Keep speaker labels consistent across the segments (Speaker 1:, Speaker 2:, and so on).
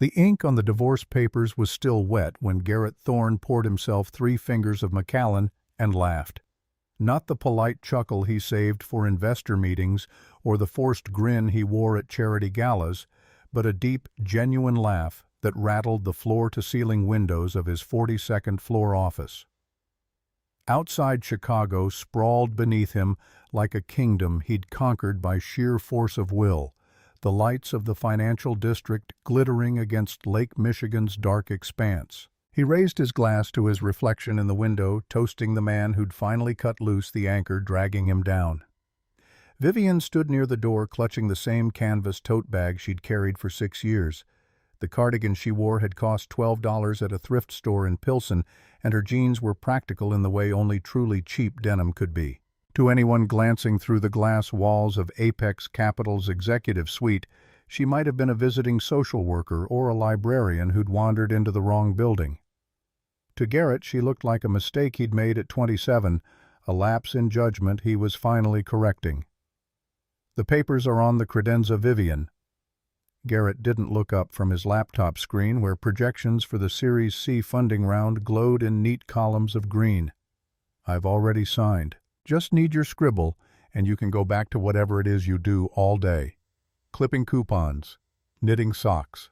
Speaker 1: The ink on the divorce papers was still wet when Garrett Thorne poured himself 3 fingers of Macallan and laughed. Not the polite chuckle he saved for investor meetings or the forced grin he wore at charity galas, but a deep, genuine laugh that rattled the floor-to-ceiling windows of his 42nd floor office. Outside Chicago sprawled beneath him like a kingdom he'd conquered by sheer force of will, the lights of the financial district glittering against Lake Michigan's dark expanse. He raised his glass to his reflection in the window, toasting the man who'd finally cut loose the anchor dragging him down. Vivienne stood near the door clutching the same canvas tote bag she'd carried for 6 years. The cardigan she wore had cost $12 at a thrift store in Pilsen, and her jeans were practical in the way only truly cheap denim could be. To anyone glancing through the glass walls of Apex Capital's executive suite, she might have been a visiting social worker or a librarian who'd wandered into the wrong building. To Garrett, she looked like a mistake he'd made at 27, a lapse in judgment he was finally correcting. "The papers are on the credenza, Vivienne." Garrett didn't look up from his laptop screen where projections for the Series C funding round glowed in neat columns of green. "I've already signed. Just need your scribble, and you can go back to whatever it is you do all day. Clipping coupons, knitting socks."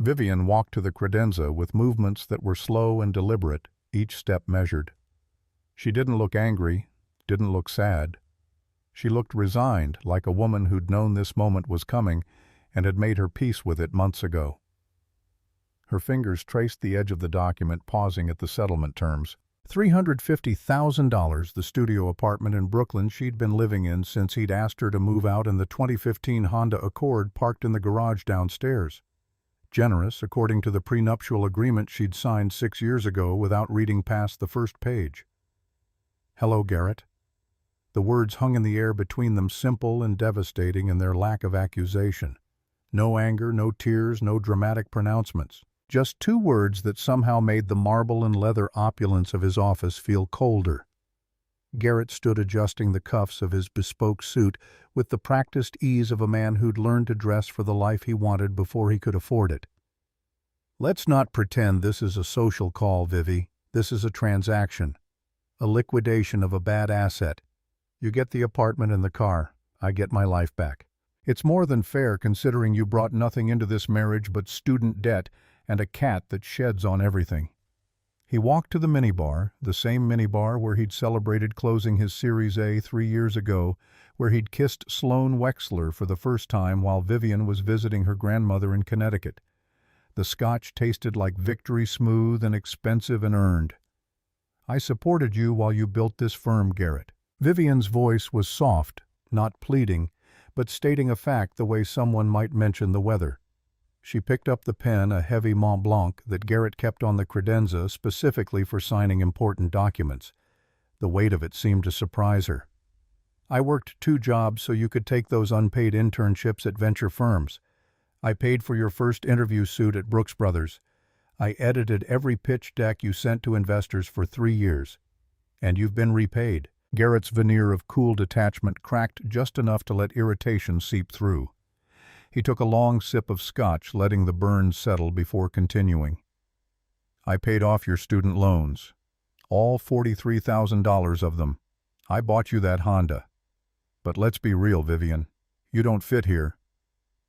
Speaker 1: Vivienne walked to the credenza with movements that were slow and deliberate, each step measured. She didn't look angry, didn't look sad. She looked resigned, like a woman who'd known this moment was coming and had made her peace with it months ago. Her fingers traced the edge of the document, pausing at the settlement terms. $350,000, the studio apartment in Brooklyn she'd been living in since he'd asked her to move out, and the 2015 Honda Accord parked in the garage downstairs. Generous, according to the prenuptial agreement she'd signed 6 years ago without reading past the first page. "Hello, Garrett." The words hung in the air between them, simple and devastating in their lack of accusation. No anger, no tears, no dramatic pronouncements. Just 2 words that somehow made the marble and leather opulence of his office feel colder. Garrett stood adjusting the cuffs of his bespoke suit with the practiced ease of a man who'd learned to dress for the life he wanted before he could afford it. "Let's not pretend this is a social call, Vivi. This is a transaction. A liquidation of a bad asset. You get the apartment and the car. I get my life back. It's more than fair considering you brought nothing into this marriage but student debt and a cat that sheds on everything." He walked to the minibar, the same minibar where he'd celebrated closing his Series A 3 years ago, where he'd kissed Sloane Wexler for the first time while Vivienne was visiting her grandmother in Connecticut. The scotch tasted like victory, smooth and expensive and earned. "I supported you while you built this firm, Garrett." Vivienne's voice was soft, not pleading, but stating a fact the way someone might mention the weather. She picked up the pen, a heavy Mont Blanc that Garrett kept on the credenza specifically for signing important documents. The weight of it seemed to surprise her. "I worked 2 jobs so you could take those unpaid internships at venture firms. I paid for your first interview suit at Brooks Brothers. I edited every pitch deck you sent to investors for 3 years. And you've been repaid." Garrett's veneer of cool detachment cracked just enough to let irritation seep through. He took a long sip of scotch, letting the burn settle before continuing. "I paid off your student loans. All $43,000 of them. I bought you that Honda. But let's be real, Vivienne. You don't fit here."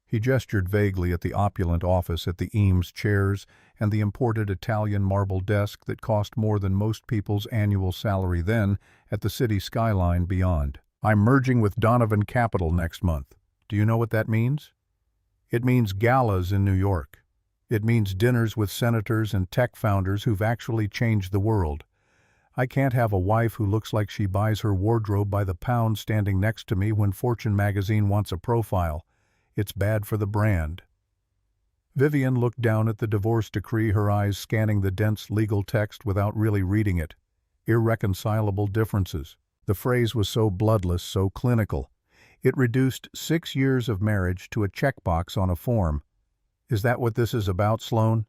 Speaker 1: He gestured vaguely at the opulent office, at the Eames chairs, and the imported Italian marble desk that cost more than most people's annual salary then, at the city skyline beyond. "I'm merging with Donovan Capital next month. Do you know what that means? It means galas in New York. It means dinners with senators and tech founders who've actually changed the world. I can't have a wife who looks like she buys her wardrobe by the pound standing next to me when Fortune magazine wants a profile. It's bad for the brand." Vivienne looked down at the divorce decree, her eyes scanning the dense legal text without really reading it. Irreconcilable differences. The phrase was so bloodless, so clinical. It reduced 6 years of marriage to a checkbox on a form. "Is that what this is about, Sloane?"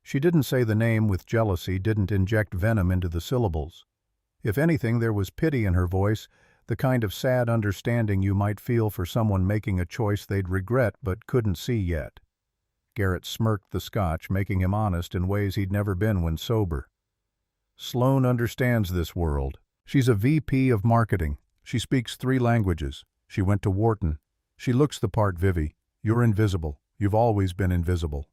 Speaker 1: She didn't say the name with jealousy, didn't inject venom into the syllables. If anything, there was pity in her voice, the kind of sad understanding you might feel for someone making a choice they'd regret but couldn't see yet. Garrett smirked the scotch, making him honest in ways he'd never been when sober. Sloane understands this world. She's a VP of marketing. She speaks 3 languages. She went to Wharton. She looks the part, Vivi. You're invisible. You've always been invisible.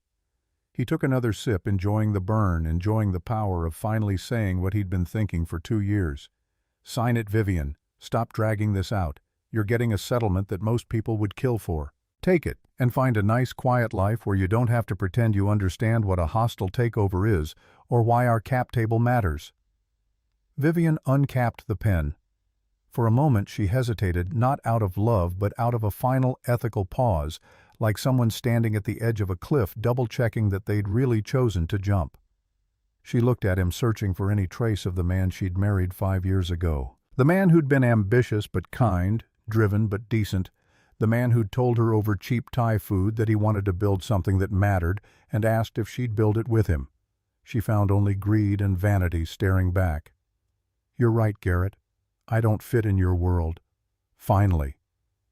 Speaker 1: He took another sip, enjoying the burn, enjoying the power of finally saying what he'd been thinking for 2 years. Sign it, Vivienne. Stop dragging this out. You're getting a settlement that most people would kill for. Take it, and find a nice, quiet life where you don't have to pretend you understand what a hostile takeover is or why our cap table matters. Vivienne uncapped the pen. For a moment she hesitated, not out of love but out of a final ethical pause, like someone standing at the edge of a cliff double-checking that they'd really chosen to jump. She looked at him, searching for any trace of the man she'd married 5 years ago. The man who'd been ambitious but kind, driven but decent, the man who'd told her over cheap Thai food that he wanted to build something that mattered and asked if she'd build it with him. She found only greed and vanity staring back. "You're right, Garrett. I don't fit in your world." Finally.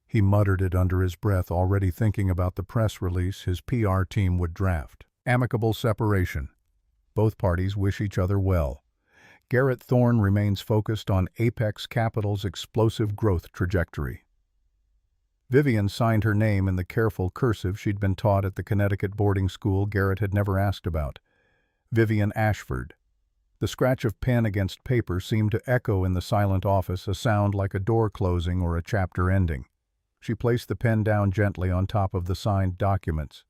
Speaker 1: He muttered it under his breath, already thinking about the press release his PR team would draft. Amicable separation. Both parties wish each other well. Garrett Thorne remains focused on Apex Capital's explosive growth trajectory. Vivienne signed her name in the careful cursive she'd been taught at the Connecticut boarding school Garrett had never asked about. Vivienne Ashford. The scratch of pen against paper seemed to echo in the silent office, a sound like a door closing or a chapter ending. She placed the pen down gently on top of the signed documents.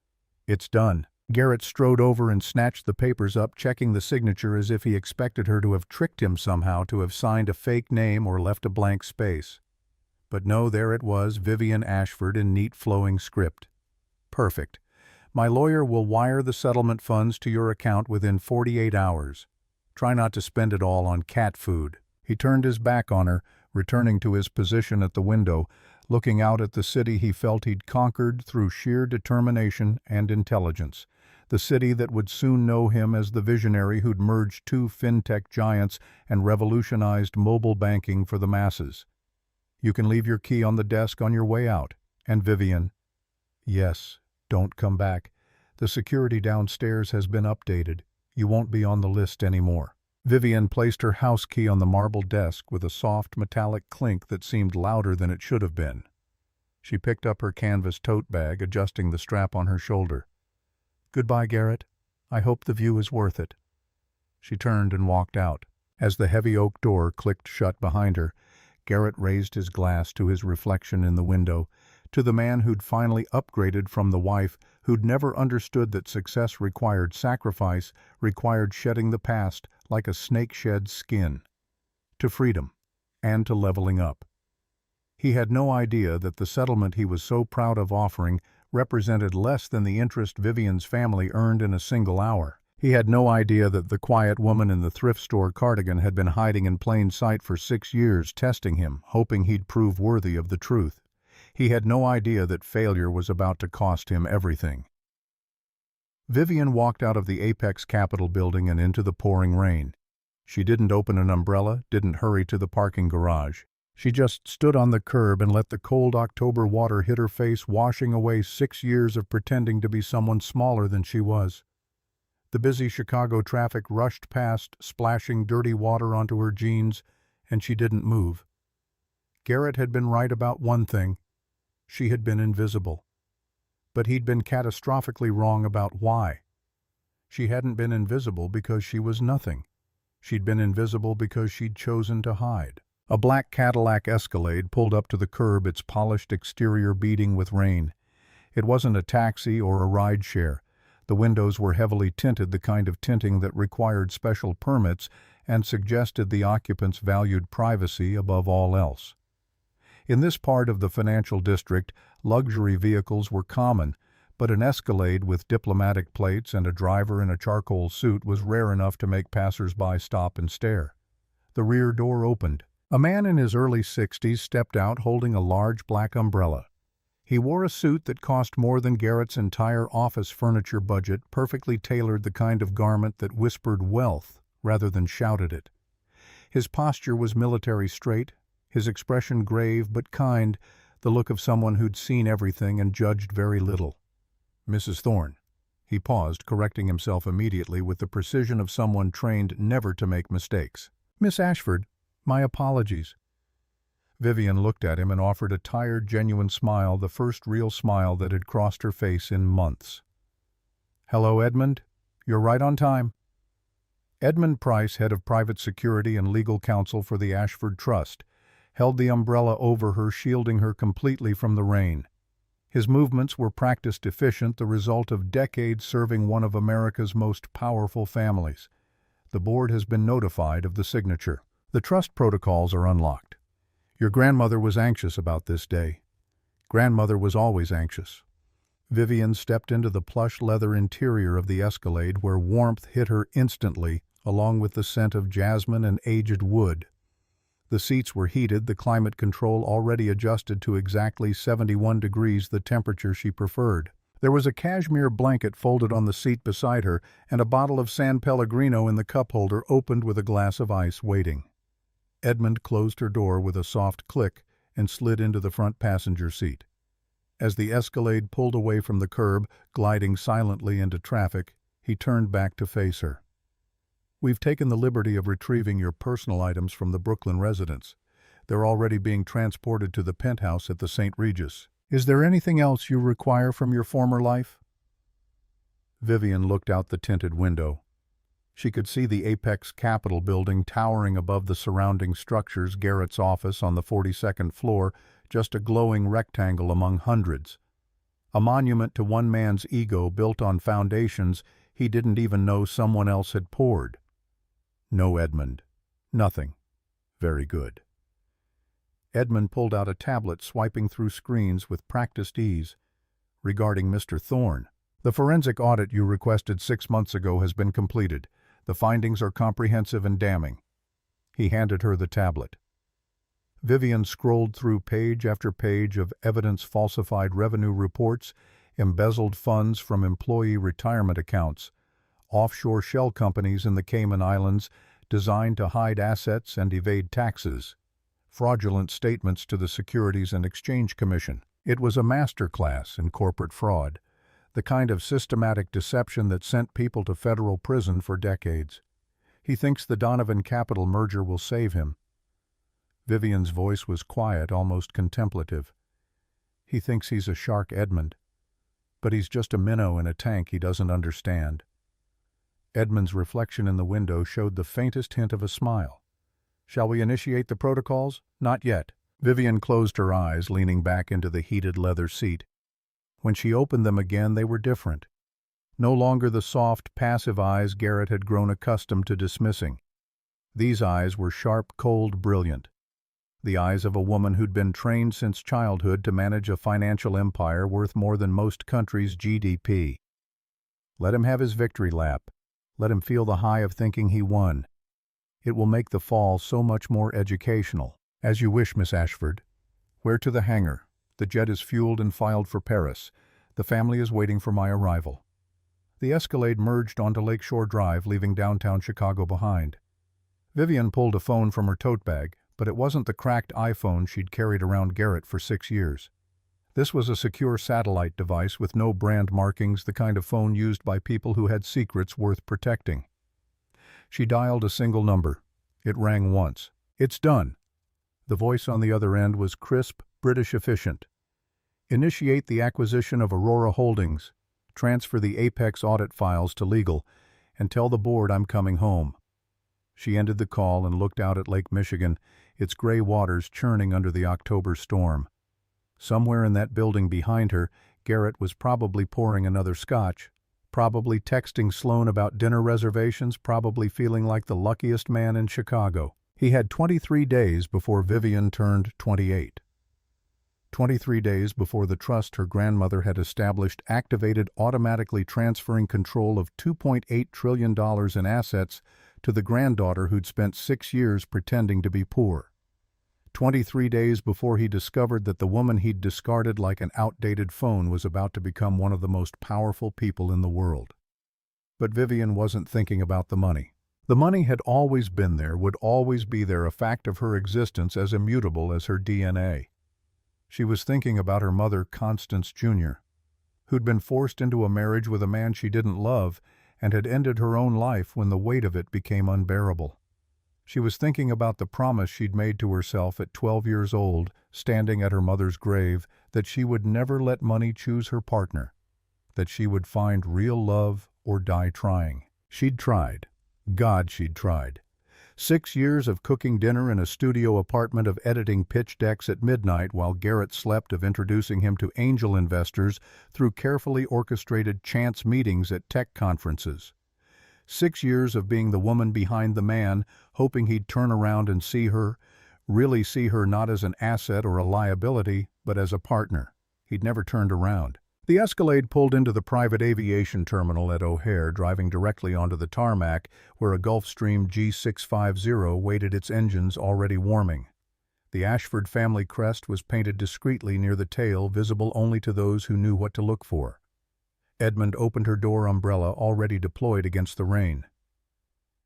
Speaker 1: "It's done." Garrett strode over and snatched the papers up, checking the signature as if he expected her to have tricked him somehow, to have signed a fake name or left a blank space. But no, there it was, Vivienne Ashford in neat flowing script. "Perfect. My lawyer will wire the settlement funds to your account within 48 hours. Try not to spend it all on cat food." He turned his back on her, returning to his position at the window, looking out at the city he felt he'd conquered through sheer determination and intelligence. The city that would soon know him as the visionary who'd merged 2 fintech giants and revolutionized mobile banking for the masses. "You can leave your key on the desk on your way out. And Vivienne." "Yes, don't come back. The security downstairs has been updated. You won't be on the list anymore." Vivienne placed her house key on the marble desk with a soft metallic clink that seemed louder than it should have been. She picked up her canvas tote bag, adjusting the strap on her shoulder. "Goodbye, Garrett. I hope the view is worth it." She turned and walked out. As the heavy oak door clicked shut behind her, Garrett raised his glass to his reflection in the window, to the man who'd finally upgraded from the wife who'd never understood that success required sacrifice, required shedding the past like a snake sheds skin, to freedom, and to leveling up. He had no idea that the settlement he was so proud of offering represented less than the interest Vivienne's family earned in a single hour. He had no idea that the quiet woman in the thrift store cardigan had been hiding in plain sight for 6 years, testing him, hoping he'd prove worthy of the truth. He had no idea that failure was about to cost him everything. Vivienne walked out of the Apex Capital building and into the pouring rain. She didn't open an umbrella, didn't hurry to the parking garage. She just stood on the curb and let the cold October water hit her face, washing away 6 years of pretending to be someone smaller than she was. The busy Chicago traffic rushed past, splashing dirty water onto her jeans, and she didn't move. Garrett had been right about one thing. She had been invisible. But he'd been catastrophically wrong about why. She hadn't been invisible because she was nothing. She'd been invisible because she'd chosen to hide. A black Cadillac Escalade pulled up to the curb, its polished exterior beading with rain. It wasn't a taxi or a ride share. The windows were heavily tinted, the kind of tinting that required special permits and suggested the occupants valued privacy above all else. In this part of the financial district, luxury vehicles were common, but an Escalade with diplomatic plates and a driver in a charcoal suit was rare enough to make passers-by stop and stare. The rear door opened. A man in his early 60s stepped out holding a large black umbrella. He wore a suit that cost more than Garrett's entire office furniture budget, perfectly tailored, the kind of garment that whispered wealth rather than shouted it. His posture was military straight, his expression grave but kind, the look of someone who'd seen everything and judged very little. "Mrs. Thorne." He paused, correcting himself immediately with the precision of someone trained never to make mistakes. "Miss Ashford, my apologies." Vivienne looked at him and offered a tired, genuine smile, the first real smile that had crossed her face in months. "Hello, Edmund. You're right on time." Edmund Price, head of private security and legal counsel for the Ashford Trust, held the umbrella over her, shielding her completely from the rain. His movements were practiced efficient, the result of decades serving one of America's most powerful families. The board has been notified of the signature. The trust protocols are unlocked. Your grandmother was anxious about this day. Grandmother was always anxious. Vivienne stepped into the plush leather interior of the Escalade, where warmth hit her instantly, along with the scent of jasmine and aged wood. The seats were heated, the climate control already adjusted to exactly 71 degrees, the temperature she preferred. There was a cashmere blanket folded on the seat beside her, and a bottle of San Pellegrino in the cup holder, opened with a glass of ice, waiting. Edmund closed her door with a soft click and slid into the front passenger seat. As the Escalade pulled away from the curb, gliding silently into traffic, he turned back to face her. "We've taken the liberty of retrieving your personal items from the Brooklyn residence. They're already being transported to the penthouse at the St. Regis. Is there anything else you require from your former life?" Vivienne looked out the tinted window. She could see the Apex Capitol building towering above the surrounding structures, Garrett's office on the 42nd floor, just a glowing rectangle among hundreds. A monument to one man's ego built on foundations he didn't even know someone else had poured. "No, Edmund. Nothing. Very good." Edmund pulled out a tablet, swiping through screens with practiced ease. "Regarding Mr. Thorne, the forensic audit you requested 6 months ago has been completed. The findings are comprehensive and damning." He handed her the tablet. Vivienne scrolled through page after page of evidence, falsified revenue reports, embezzled funds from employee retirement accounts, offshore shell companies in the Cayman Islands designed to hide assets and evade taxes, fraudulent statements to the Securities and Exchange Commission. It was a masterclass in corporate fraud, the kind of systematic deception that sent people to federal prison for decades. He thinks the Donovan Capital merger will save him. Vivienne's voice was quiet, almost contemplative. He thinks he's a shark, Edmund, but he's just a minnow in a tank he doesn't understand. Edmund's reflection in the window showed the faintest hint of a smile. "Shall we initiate the protocols?" "Not yet." Vivienne closed her eyes, leaning back into the heated leather seat. When she opened them again, they were different. No longer the soft, passive eyes Garrett had grown accustomed to dismissing. These eyes were sharp, cold, brilliant. The eyes of a woman who'd been trained since childhood to manage a financial empire worth more than most countries' GDP. Let him have his victory lap. Let him feel the high of thinking he won. It will make the fall so much more educational. "As you wish, Miss Ashford. Where to the hangar? The jet is fueled and filed for Paris. The family is waiting for my arrival." The Escalade merged onto Lakeshore Drive, leaving downtown Chicago behind. Vivienne pulled a phone from her tote bag, but it wasn't the cracked iPhone she'd carried around Garrett for 6 years. This was a secure satellite device with no brand markings, the kind of phone used by people who had secrets worth protecting. She dialed a single number. It rang once. "It's done." The voice on the other end was crisp, British efficient. "Initiate the acquisition of Aurora Holdings. Transfer the Apex audit files to legal, and tell the board I'm coming home." She ended the call and looked out at Lake Michigan, its gray waters churning under the October storm. Somewhere in that building behind her, Garrett was probably pouring another scotch, probably texting Sloan about dinner reservations, probably feeling like the luckiest man in Chicago. He had 23 days before Vivienne turned 28. 23 days before the trust her grandmother had established activated, automatically transferring control of $2.8 trillion in assets to the granddaughter who'd spent 6 years pretending to be poor. 23 days before he discovered that the woman he'd discarded like an outdated phone was about to become one of the most powerful people in the world. But Vivienne wasn't thinking about the money. The money had always been there, would always be there, a fact of her existence as immutable as her DNA. She was thinking about her mother, Constance Jr., who'd been forced into a marriage with a man she didn't love and had ended her own life when the weight of it became unbearable. She was thinking about the promise she'd made to herself at 12 years old, standing at her mother's grave, that she would never let money choose her partner, that she would find real love or die trying. She'd tried. God, she'd tried. 6 years of cooking dinner in a studio apartment, of editing pitch decks at midnight while Garrett slept, of introducing him to angel investors through carefully orchestrated chance meetings at tech conferences. 6 years of being the woman behind the man, hoping he'd turn around and really see her not as an asset or a liability, but as a partner. He'd never turned around. The Escalade pulled into the private aviation terminal at O'Hare, driving directly onto the tarmac where a Gulfstream G650 waited, its engines already warming. The Ashford family crest was painted discreetly near the tail, visible only to those who knew what to look for. Edmund opened her door umbrella, already deployed against the rain.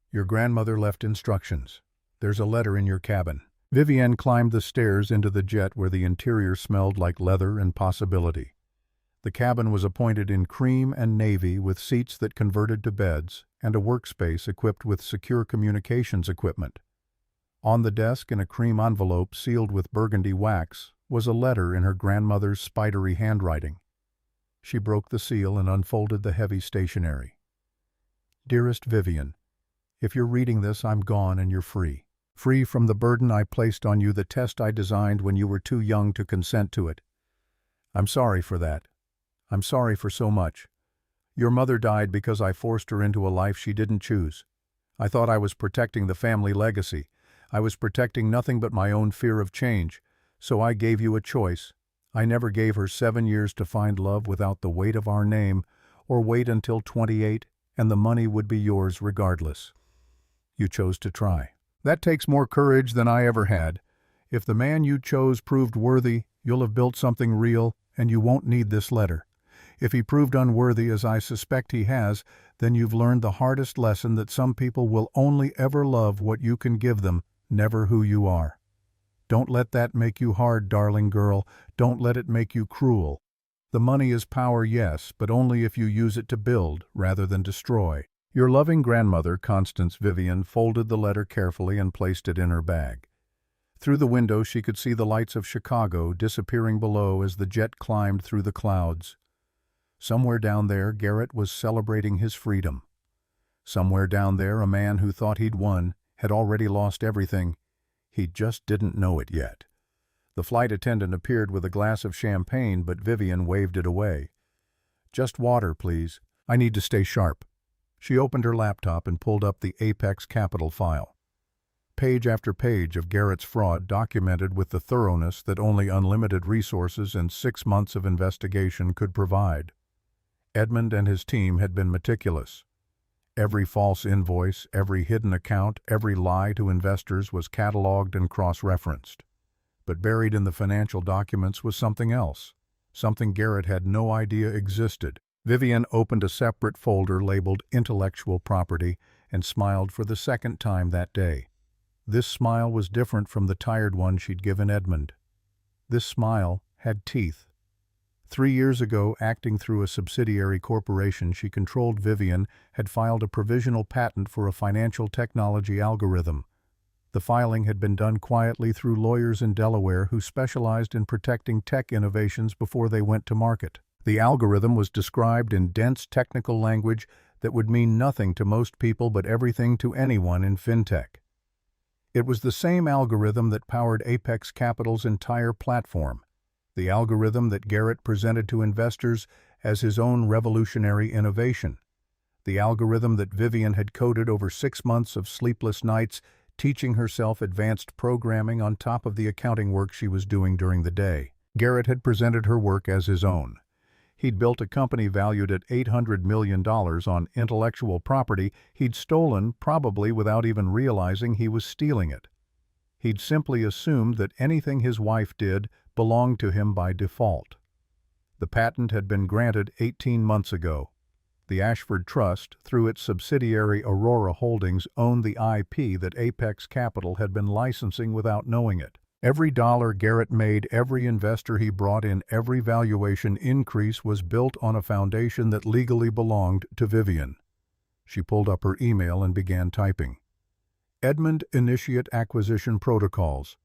Speaker 1: "Your grandmother left instructions. There's a letter in your cabin." Vivienne climbed the stairs into the jet where the interior smelled like leather and possibility. The cabin was appointed in cream and navy, with seats that converted to beds and a workspace equipped with secure communications equipment. On the desk, in a cream envelope sealed with burgundy wax, was a letter in her grandmother's spidery handwriting. She broke the seal and unfolded the heavy stationery. "Dearest Vivienne, if you're reading this, I'm gone and you're free. Free from the burden I placed on you, the test I designed when you were too young to consent to it. I'm sorry for that. I'm sorry for so much. Your mother died because I forced her into a life she didn't choose. I thought I was protecting the family legacy. I was protecting nothing but my own fear of change. So I gave you a choice. I never gave her 7 years to find love without the weight of our name, or wait until 28 and the money would be yours regardless. You chose to try. That takes more courage than I ever had. If the man you chose proved worthy, you'll have built something real, and you won't need this letter. If he proved unworthy, as I suspect he has, then you've learned the hardest lesson, that some people will only ever love what you can give them, never who you are. Don't let that make you hard, darling girl. Don't let it make you cruel. The money is power, yes, but only if you use it to build rather than destroy. Your loving grandmother, Constance." Vivienne folded the letter carefully and placed it in her bag. Through the window she could see the lights of Chicago disappearing below as the jet climbed through the clouds. Somewhere down there, Garrett was celebrating his freedom. Somewhere down there, a man who thought he'd won had already lost everything. He just didn't know it yet. The flight attendant appeared with a glass of champagne, but Vivienne waved it away. "Just water, please. I need to stay sharp." She opened her laptop and pulled up the Apex Capital file. Page after page of Garrett's fraud, documented with the thoroughness that only unlimited resources and 6 months of investigation could provide. Edmund and his team had been meticulous. Every false invoice, every hidden account, every lie to investors was cataloged and cross-referenced. But buried in the financial documents was something else, something Garrett had no idea existed. Vivienne opened a separate folder labeled Intellectual Property and smiled for the second time that day. This smile was different from the tired one she'd given Edmund. This smile had teeth. 3 years ago, acting through a subsidiary corporation she controlled, Vivienne had filed a provisional patent for a financial technology algorithm. The filing had been done quietly through lawyers in Delaware who specialized in protecting tech innovations before they went to market. The algorithm was described in dense technical language that would mean nothing to most people but everything to anyone in fintech. It was the same algorithm that powered Apex Capital's entire platform, the algorithm that Garrett presented to investors as his own revolutionary innovation, the algorithm that Vivienne had coded over 6 months of sleepless nights, teaching herself advanced programming on top of the accounting work she was doing during the day. Garrett had presented her work as his own. He'd built a company valued at $800 million on intellectual property he'd stolen, probably without even realizing he was stealing it. He'd simply assumed that anything his wife did belonged to him by default. The patent had been granted 18 months ago. The Ashford Trust, through its subsidiary Aurora Holdings, owned the IP that Apex Capital had been licensing without knowing it. Every dollar Garrett made, every investor he brought in, every valuation increase was built on a foundation that legally belonged to Vivienne. She pulled up her email and began typing. Edmund Initiate Acquisition Protocols.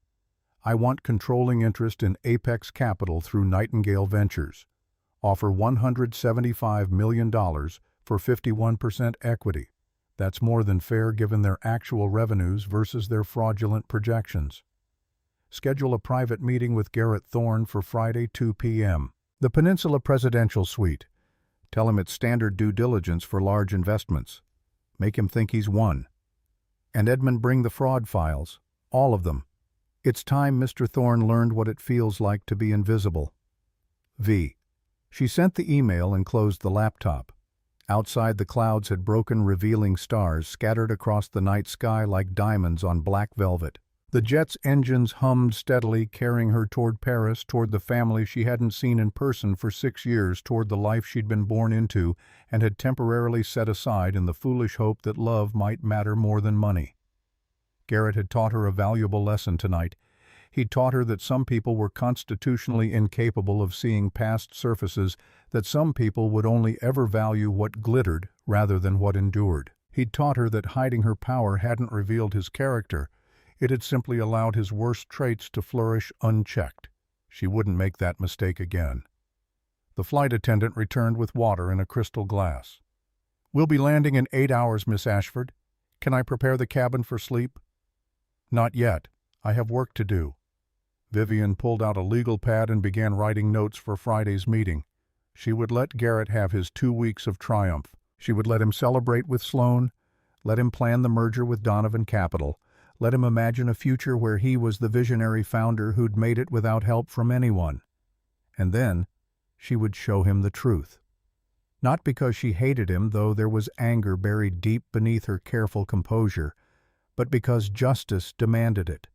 Speaker 1: I want controlling interest in Apex Capital through Nightingale Ventures. Offer $175 million for 51% equity. That's more than fair given their actual revenues versus their fraudulent projections. Schedule a private meeting with Garrett Thorne for Friday, 2 p.m. The Peninsula Presidential Suite. Tell him it's standard due diligence for large investments. Make him think he's won. And Edmund, bring the fraud files. All of them. It's time Mr. Thorne learned what it feels like to be invisible. V. She sent the email and closed the laptop. Outside, the clouds had broken, revealing stars scattered across the night sky like diamonds on black velvet. The jet's engines hummed steadily, carrying her toward Paris, toward the family she hadn't seen in person for 6 years, toward the life she'd been born into and had temporarily set aside in the foolish hope that love might matter more than money. Garrett had taught her a valuable lesson tonight. He'd taught her that some people were constitutionally incapable of seeing past surfaces, that some people would only ever value what glittered rather than what endured. He'd taught her that hiding her power hadn't revealed his character. It had simply allowed his worst traits to flourish unchecked. She wouldn't make that mistake again. The flight attendant returned with water in a crystal glass. We'll be landing in 8 hours, Miss Ashford. Can I prepare the cabin for sleep? Not yet. I have work to do. Vivienne pulled out a legal pad and began writing notes for Friday's meeting. She would let Garrett have his 2 weeks of triumph. She would let him celebrate with Sloan, let him plan the merger with Donovan Capital, let him imagine a future where he was the visionary founder who'd made it without help from anyone. And then she would show him the truth. Not because she hated him, though there was anger buried deep beneath her careful composure, but because justice demanded it.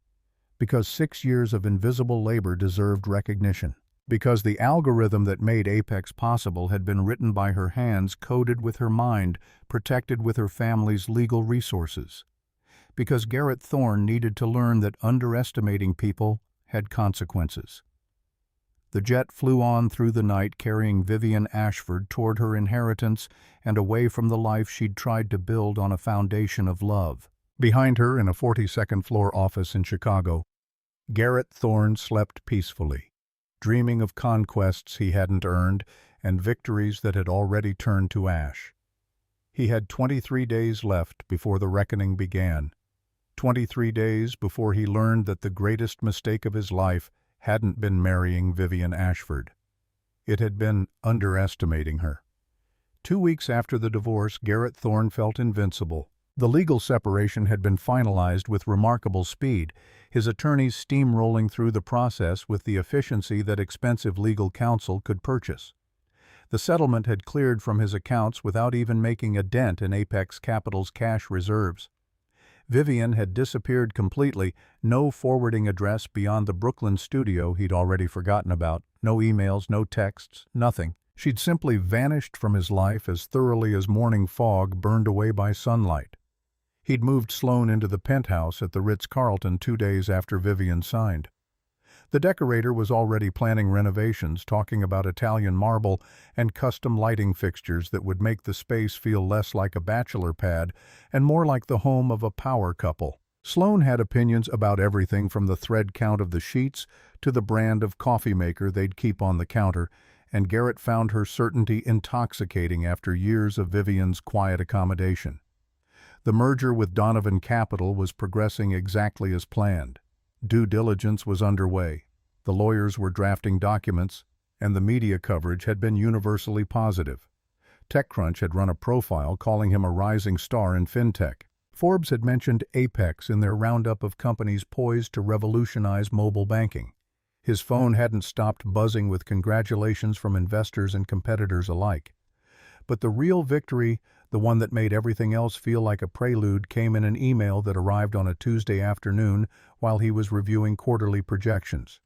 Speaker 1: Because 6 years of invisible labor deserved recognition. Because the algorithm that made Apex possible had been written by her hands, coded with her mind, protected with her family's legal resources. Because Garrett Thorne needed to learn that underestimating people had consequences. The jet flew on through the night, carrying Vivienne Ashford toward her inheritance and away from the life she'd tried to build on a foundation of love. Behind her, in a 42nd floor office in Chicago, Garrett Thorne slept peacefully, dreaming of conquests he hadn't earned and victories that had already turned to ash. He had 23 days left before the reckoning began. 23 days before he learned that the greatest mistake of his life hadn't been marrying Vivienne Ashford. It had been underestimating her. 2 weeks after the divorce, Garrett Thorne felt invincible. The legal separation had been finalized with remarkable speed, his attorneys steamrolling through the process with the efficiency that expensive legal counsel could purchase. The settlement had cleared from his accounts without even making a dent in Apex Capital's cash reserves. Vivienne had disappeared completely, no forwarding address beyond the Brooklyn studio he'd already forgotten about, no emails, no texts, nothing. She'd simply vanished from his life as thoroughly as morning fog burned away by sunlight. He'd moved Sloan into the penthouse at the Ritz-Carlton 2 days after Vivienne signed. The decorator was already planning renovations, talking about Italian marble and custom lighting fixtures that would make the space feel less like a bachelor pad and more like the home of a power couple. Sloan had opinions about everything from the thread count of the sheets to the brand of coffee maker they'd keep on the counter, and Garrett found her certainty intoxicating after years of Vivienne's quiet accommodation. The merger with Donovan Capital was progressing exactly as planned. Due diligence was underway. The lawyers were drafting documents, and the media coverage had been universally positive. TechCrunch had run a profile calling him a rising star in fintech. Forbes had mentioned Apex in their roundup of companies poised to revolutionize mobile banking. His phone hadn't stopped buzzing with congratulations from investors and competitors alike. But the real victory, the one that made everything else feel like a prelude, came in an email that arrived on a Tuesday afternoon while he was reviewing quarterly projections.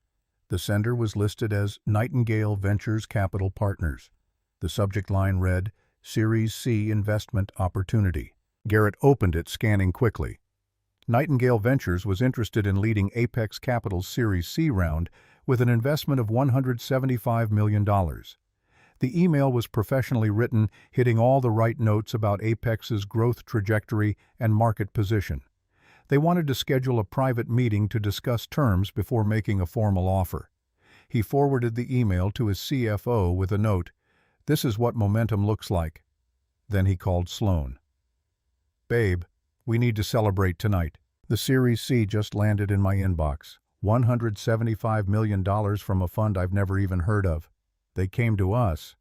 Speaker 1: The sender was listed as Nightingale Ventures Capital Partners. The subject line read, Series C Investment Opportunity. Garrett opened it, scanning quickly. Nightingale Ventures was interested in leading Apex Capital's Series C round with an investment of $175 million. The email was professionally written, hitting all the right notes about Apex's growth trajectory and market position. They wanted to schedule a private meeting to discuss terms before making a formal offer. He forwarded the email to his CFO with a note, "This is what momentum looks like." Then he called Sloane. "Babe, we need to celebrate tonight. The Series C just landed in my inbox. $175 million from a fund I've never even heard of. They came to us."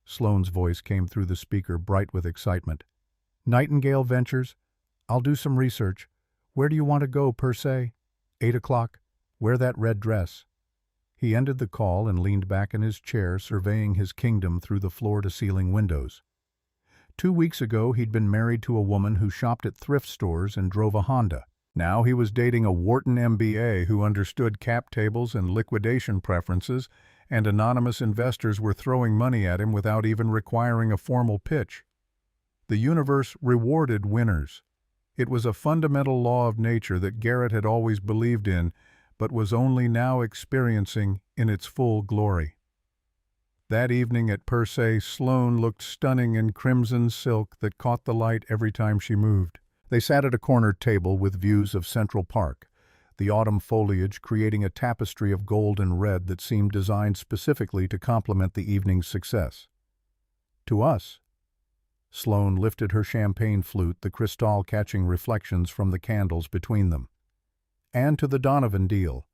Speaker 1: Sloane's voice came through the speaker, bright with excitement. "Nightingale Ventures? I'll do some research. Where do you want to go, per se? 8 o'clock. Wear that red dress." He ended the call and leaned back in his chair, surveying his kingdom through the floor-to-ceiling windows. 2 weeks ago, he'd been married to a woman who shopped at thrift stores and drove a Honda. Now he was dating a Wharton MBA who understood cap tables and liquidation preferences, and anonymous investors were throwing money at him without even requiring a formal pitch. The universe rewarded winners. It was a fundamental law of nature that Garrett had always believed in, but was only now experiencing in its full glory. That evening at Per Se, Sloane looked stunning in crimson silk that caught the light every time she moved. They sat at a corner table with views of Central Park, the autumn foliage creating a tapestry of gold and red that seemed designed specifically to complement the evening's success. "To us." Sloane lifted her champagne flute, the crystal catching reflections from the candles between them. "And to the Donovan deal.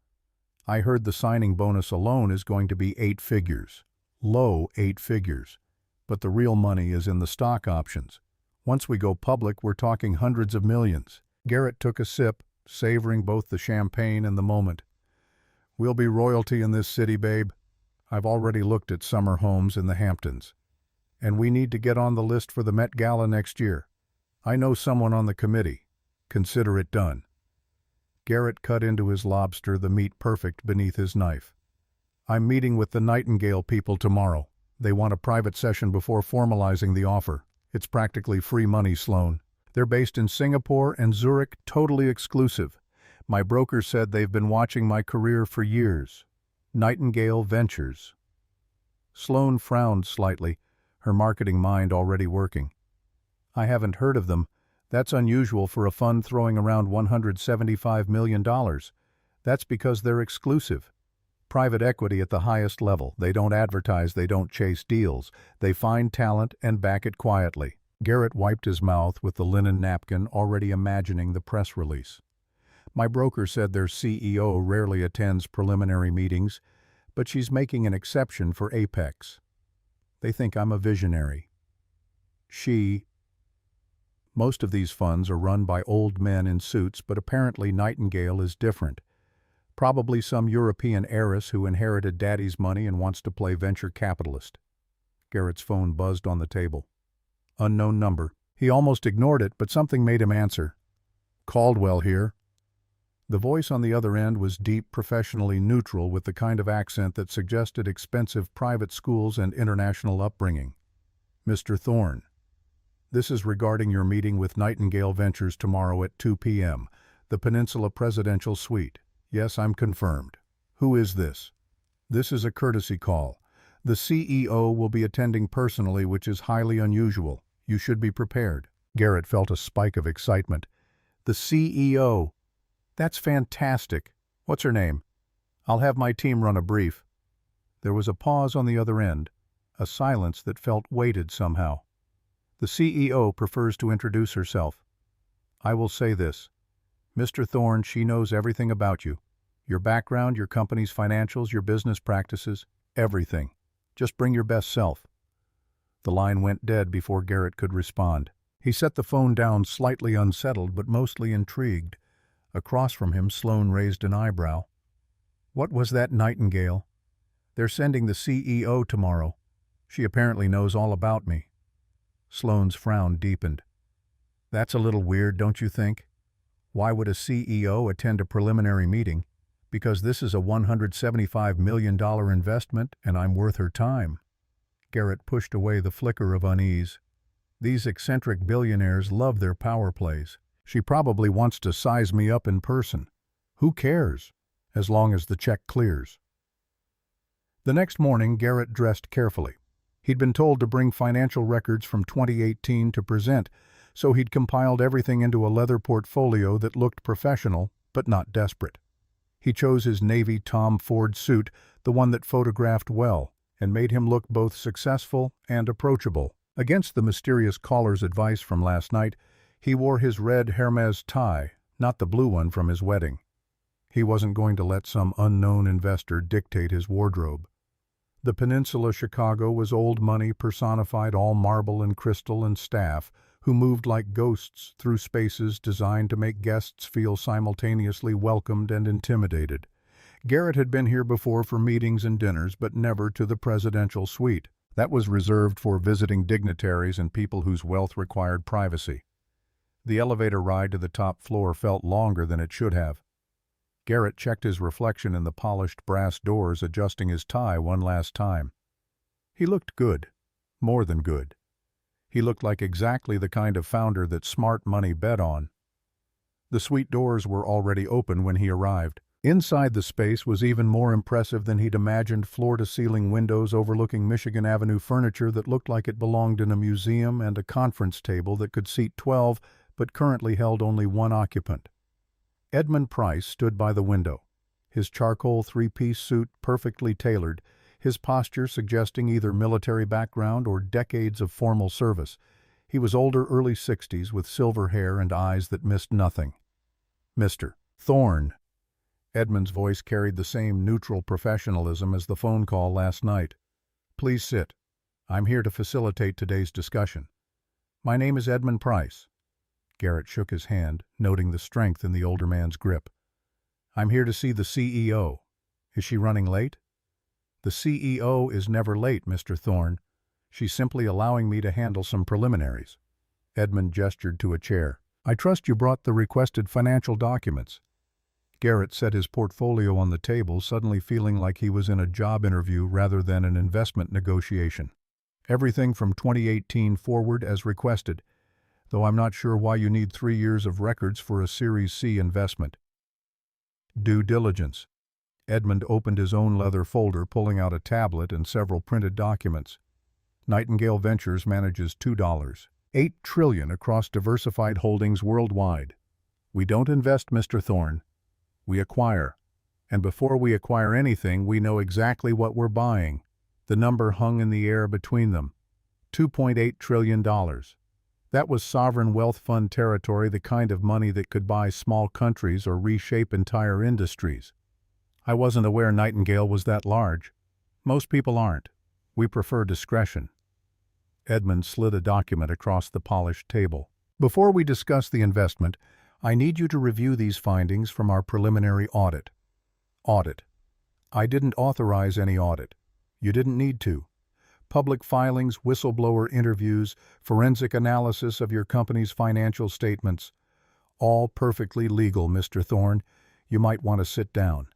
Speaker 1: I heard the signing bonus alone is going to be 8 figures. Low 8 figures. But the real money is in the stock options. Once we go public, we're talking hundreds of millions." Garrett took a sip, savoring both the champagne and the moment. "We'll be royalty in this city, babe. I've already looked at summer homes in the Hamptons. And we need to get on the list for the Met Gala next year. I know someone on the committee. Consider it done." Garrett cut into his lobster, the meat perfect beneath his knife. "I'm meeting with the Nightingale people tomorrow. They want a private session before formalizing the offer. It's practically free money, Sloane. They're based in Singapore and Zurich, totally exclusive. My broker said they've been watching my career for years. Nightingale Ventures." Sloane frowned slightly, her marketing mind already working. "I haven't heard of them. That's unusual for a fund throwing around $175 million. That's because they're exclusive. Private equity at the highest level. They don't advertise, they don't chase deals. They find talent and back it quietly." Garrett wiped his mouth with the linen napkin, already imagining the press release. "My broker said their CEO rarely attends preliminary meetings, but she's making an exception for Apex. They think I'm a visionary. Most of these funds are run by old men in suits, but apparently Nightingale is different. Probably some European heiress who inherited daddy's money and wants to play venture capitalist." Garrett's phone buzzed on the table. Unknown number. He almost ignored it, but something made him answer. "Caldwell here." The voice on the other end was deep, professionally neutral, with the kind of accent that suggested expensive private schools and international upbringing. "Mr. Thorne, this is regarding your meeting with Nightingale Ventures tomorrow at 2 p.m., the Peninsula Presidential Suite. Yes, I'm confirmed. Who is this?" "This is a courtesy call. The CEO will be attending personally, which is highly unusual. You should be prepared." Garrett felt a spike of excitement. "The CEO! That's fantastic. What's her name? I'll have my team run a brief." There was a pause on the other end, a silence that felt weighted somehow. "The CEO prefers to introduce herself. I will say this. Mr. Thorne, she knows everything about you. Your background, your company's financials, your business practices, everything. Just bring your best self." The line went dead before Garrett could respond. He set the phone down, slightly unsettled but mostly intrigued. Across from him, Sloane raised an eyebrow. "What was that Nightingale? They're sending the CEO tomorrow. She apparently knows all about me." Sloane's frown deepened. "That's a little weird, don't you think? Why would a CEO attend a preliminary meeting? Because this is a $175 million investment and I'm worth her time." Garrett pushed away the flicker of unease. These eccentric billionaires love their power plays. She probably wants to size me up in person. Who cares, as long as the check clears? The next morning, Garrett dressed carefully. He'd been told to bring financial records from 2018 to present, so he'd compiled everything into a leather portfolio that looked professional, but not desperate. He chose his navy Tom Ford suit, the one that photographed well, and made him look both successful and approachable. Against the mysterious caller's advice from last night, he wore his red Hermes tie, not the blue one from his wedding. He wasn't going to let some unknown investor dictate his wardrobe. The Peninsula Chicago was old money personified, all marble and crystal and staff, who moved like ghosts through spaces designed to make guests feel simultaneously welcomed and intimidated. Garrett had been here before for meetings and dinners, but never to the presidential suite. That was reserved for visiting dignitaries and people whose wealth required privacy. The elevator ride to the top floor felt longer than it should have. Garrett checked his reflection in the polished brass doors, adjusting his tie one last time. He looked good, more than good. He looked like exactly the kind of founder that smart money bet on. The suite doors were already open when he arrived. Inside the space was even more impressive than he'd imagined, floor-to-ceiling windows overlooking Michigan Avenue furniture that looked like it belonged in a museum, and a conference table that could seat 12 but currently held only one occupant. Edmund Price stood by the window, his charcoal three-piece suit perfectly tailored, his posture suggesting either military background or decades of formal service. He was older, early 60s, with silver hair and eyes that missed nothing. "Mr. Thorne." Edmund's voice carried the same neutral professionalism as the phone call last night. "Please sit. I'm here to facilitate today's discussion. My name is Edmund Price." Garrett shook his hand, noting the strength in the older man's grip. "I'm here to see the CEO. Is she running late?" "The CEO is never late, Mr. Thorne. She's simply allowing me to handle some preliminaries." Edmund gestured to a chair. "I trust you brought the requested financial documents." Garrett set his portfolio on the table, suddenly feeling like he was in a job interview rather than an investment negotiation. "Everything from 2018 forward as requested, though I'm not sure why you need 3 years of records for a Series C investment." "Due diligence." Edmund opened his own leather folder, pulling out a tablet and several printed documents. "Nightingale Ventures manages $2.8 trillion across diversified holdings worldwide. We don't invest, Mr. Thorne. We acquire. And before we acquire anything, we know exactly what we're buying." The number hung in the air between them. $2.8 trillion. That was sovereign wealth fund territory, the kind of money that could buy small countries or reshape entire industries. "I wasn't aware Nightingale was that large. Most people aren't. We prefer discretion." Edmund slid a document across the polished table. "Before we discuss the investment, I need you to review these findings from our preliminary audit." "Audit. I didn't authorize any audit. You didn't need to. Public filings, whistleblower interviews, forensic analysis of your company's financial statements. All perfectly legal, Mr. Thorne. You might want to sit down."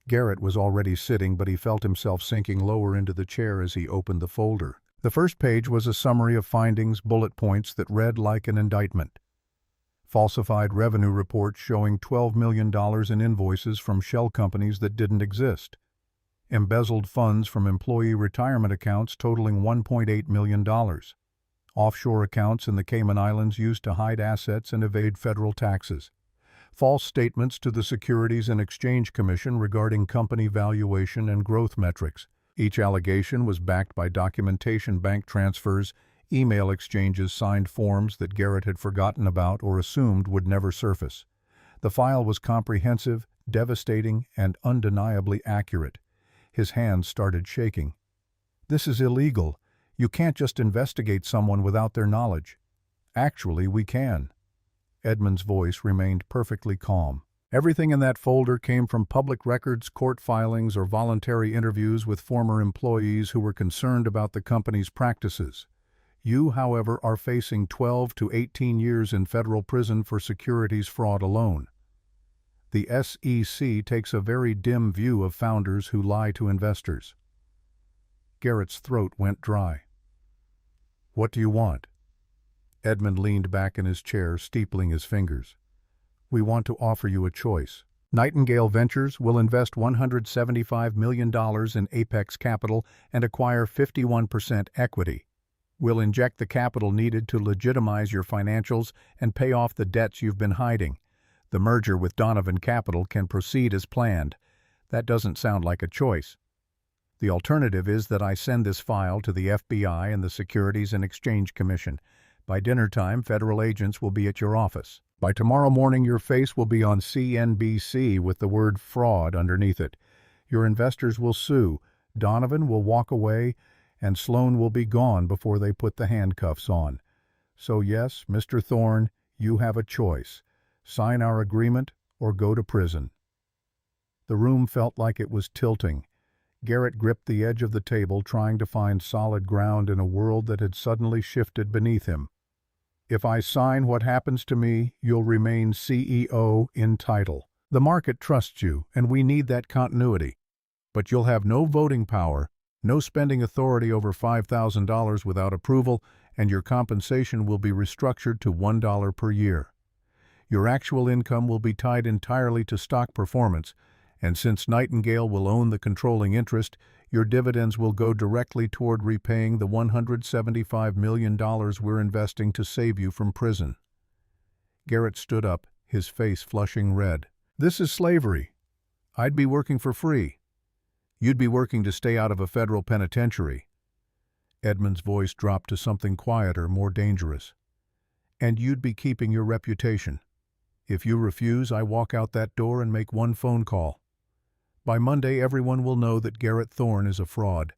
Speaker 1: Garrett was already sitting, but he felt himself sinking lower into the chair as he opened the folder. The first page was a summary of findings, bullet points that read like an indictment. Falsified revenue reports showing $12 million in invoices from shell companies that didn't exist. Embezzled funds from employee retirement accounts totaling $1.8 million. Offshore accounts in the Cayman Islands used to hide assets and evade federal taxes. False statements to the Securities and Exchange Commission regarding company valuation and growth metrics. Each allegation was backed by documentation, bank transfers, email exchanges, signed forms that Garrett had forgotten about or assumed would never surface. The file was comprehensive, devastating, and undeniably accurate. His hands started shaking. "This is illegal. You can't just investigate someone without their knowledge." "Actually, we can." Edmund's voice remained perfectly calm. "Everything in that folder came from public records, court filings, or voluntary interviews with former employees who were concerned about the company's practices. You, however, are facing 12 to 18 years in federal prison for securities fraud alone. The SEC takes a very dim view of founders who lie to investors." Garrett's throat went dry. "What do you want?" Edmund leaned back in his chair, steepling his fingers. We want to offer you a choice. Nightingale Ventures will invest $175 million in Apex Capital and acquire 51% equity. We'll inject the capital needed to legitimize your financials and pay off the debts you've been hiding. The merger with Donovan Capital can proceed as planned. That doesn't sound like a choice. The alternative is that I send this file to the FBI and the Securities and Exchange Commission. By dinner time, federal agents will be at your office. By tomorrow morning, your face will be on CNBC with the word fraud underneath it. Your investors will sue, Donovan will walk away, and Sloan will be gone before they put the handcuffs on. So yes, Mr. Thorne, you have a choice. Sign our agreement or go to prison. The room felt like it was tilting. Garrett gripped the edge of the table, trying to find solid ground in a world that had suddenly shifted beneath him. If I sign, what happens to me, you'll remain CEO in title. The market trusts you, and we need that continuity. But you'll have no voting power, no spending authority over $5,000 without approval, and your compensation will be restructured to $1 per year. Your actual income will be tied entirely to stock performance, and since Nightingale will own the controlling interest, your dividends will go directly toward repaying the $175 million we're investing to save you from prison. Garrett stood up, his face flushing red. This is slavery. I'd be working for free. You'd be working to stay out of a federal penitentiary. Edmund's voice dropped to something quieter, more dangerous. And you'd be keeping your reputation. If you refuse, I walk out that door and make one phone call. By Monday, everyone will know that Garrett Thorne is a fraud.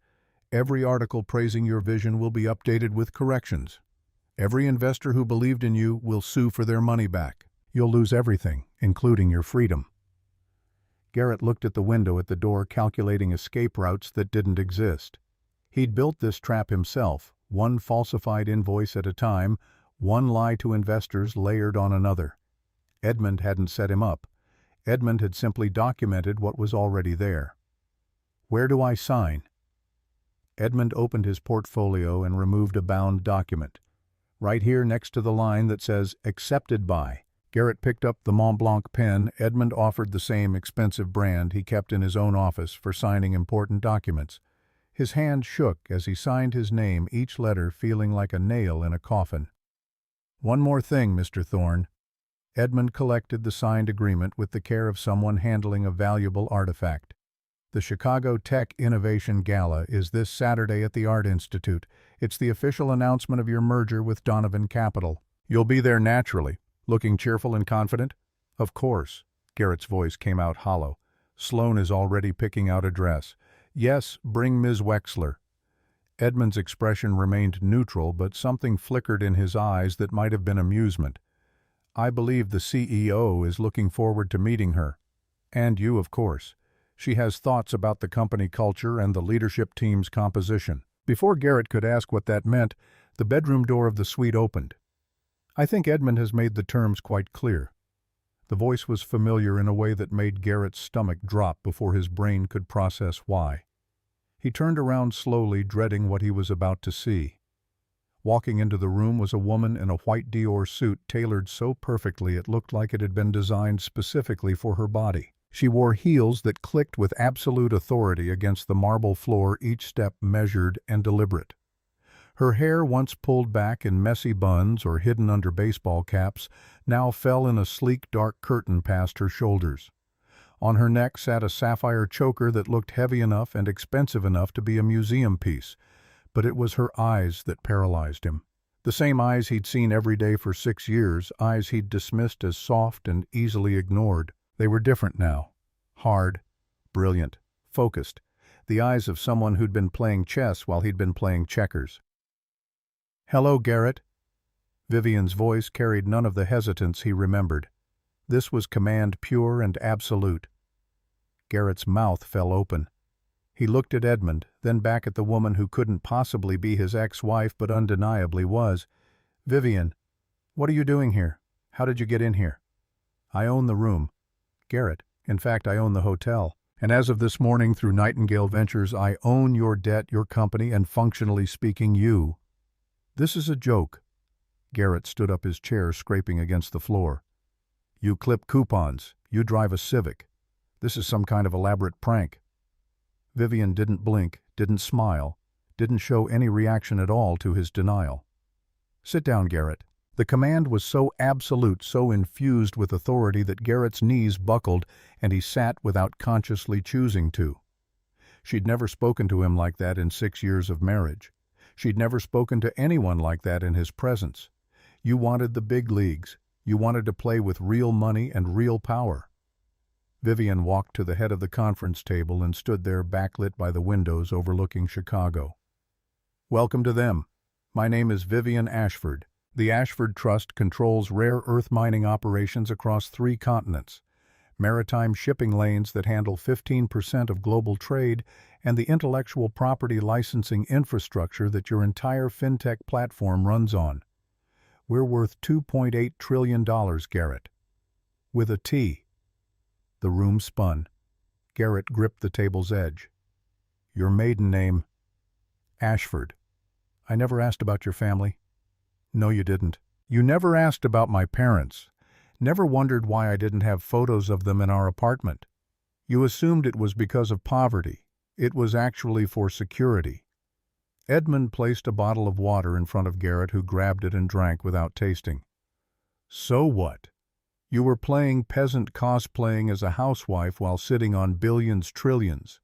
Speaker 1: Every article praising your vision will be updated with corrections. Every investor who believed in you will sue for their money back. You'll lose everything, including your freedom. Garrett looked at the window at the door, calculating escape routes that didn't exist. He'd built this trap himself, one falsified invoice at a time, one lie to investors layered on another. Edmund hadn't set him up. Edmund had simply documented what was already there. Where do I sign? Edmund opened his portfolio and removed a bound document. Right here next to the line that says, "Accepted by." Garrett picked up the Mont Blanc pen Edmund offered, the same expensive brand he kept in his own office for signing important documents. His hand shook as he signed his name, each letter feeling like a nail in a coffin. One more thing, Mr. Thorne. Edmund collected the signed agreement with the care of someone handling a valuable artifact. The Chicago Tech Innovation Gala is this Saturday at the Art Institute. It's the official announcement of your merger with Donovan Capital. You'll be there naturally, looking cheerful and confident? Of course. Garrett's voice came out hollow. Sloan is already picking out a dress. Yes, bring Ms. Wexler. Edmund's expression remained neutral, but something flickered in his eyes that might have been amusement. I believe the CEO is looking forward to meeting her. And you, of course. She has thoughts about the company culture and the leadership team's composition. Before Garrett could ask what that meant, the bedroom door of the suite opened. I think Edmund has made the terms quite clear. The voice was familiar in a way that made Garrett's stomach drop before his brain could process why. He turned around slowly, dreading what he was about to see. Walking into the room was a woman in a white Dior suit tailored so perfectly it looked like it had been designed specifically for her body. She wore heels that clicked with absolute authority against the marble floor, each step measured and deliberate. Her hair, once pulled back in messy buns or hidden under baseball caps, now fell in a sleek dark curtain past her shoulders. On her neck sat a sapphire choker that looked heavy enough and expensive enough to be a museum piece, but it was her eyes that paralyzed him. The same eyes he'd seen every day for 6 years, eyes he'd dismissed as soft and easily ignored. They were different now. Hard, brilliant, focused. The eyes of someone who'd been playing chess while he'd been playing checkers. Hello, Garrett. Vivienne's voice carried none of the hesitance he remembered. This was command pure and absolute. Garrett's mouth fell open. He looked at Edmund, then back at the woman who couldn't possibly be his ex-wife but undeniably was. Vivienne, what are you doing here? How did you get in here? I own the room. Garrett, in fact, I own the hotel. And as of this morning, through Nightingale Ventures, I own your debt, your company, and functionally speaking, you. This is a joke. Garrett stood up his chair, scraping against the floor. You clip coupons. You drive a Civic. This is some kind of elaborate prank. Vivienne didn't blink, didn't smile, didn't show any reaction at all to his denial. Sit down, Garrett. The command was so absolute, so infused with authority that Garrett's knees buckled and he sat without consciously choosing to. She'd never spoken to him like that in 6 years of marriage. She'd never spoken to anyone like that in his presence. You wanted the big leagues. You wanted to play with real money and real power. Vivienne walked to the head of the conference table and stood there backlit by the windows overlooking Chicago. Welcome to them. My name is Vivienne Ashford. The Ashford Trust controls rare earth mining operations across 3 continents, maritime shipping lanes that handle 15% of global trade, and the intellectual property licensing infrastructure that your entire fintech platform runs on. We're worth $2.8 trillion, Garrett. With a T. The room spun. Garrett gripped the table's edge. Your maiden name? Ashford. I never asked about your family. No, you didn't. You never asked about my parents. Never wondered why I didn't have photos of them in our apartment. You assumed it was because of poverty. It was actually for security. Edmund placed a bottle of water in front of Garrett, who grabbed it and drank without tasting. So what? You were playing peasant cosplaying as a housewife while sitting on billions, trillions.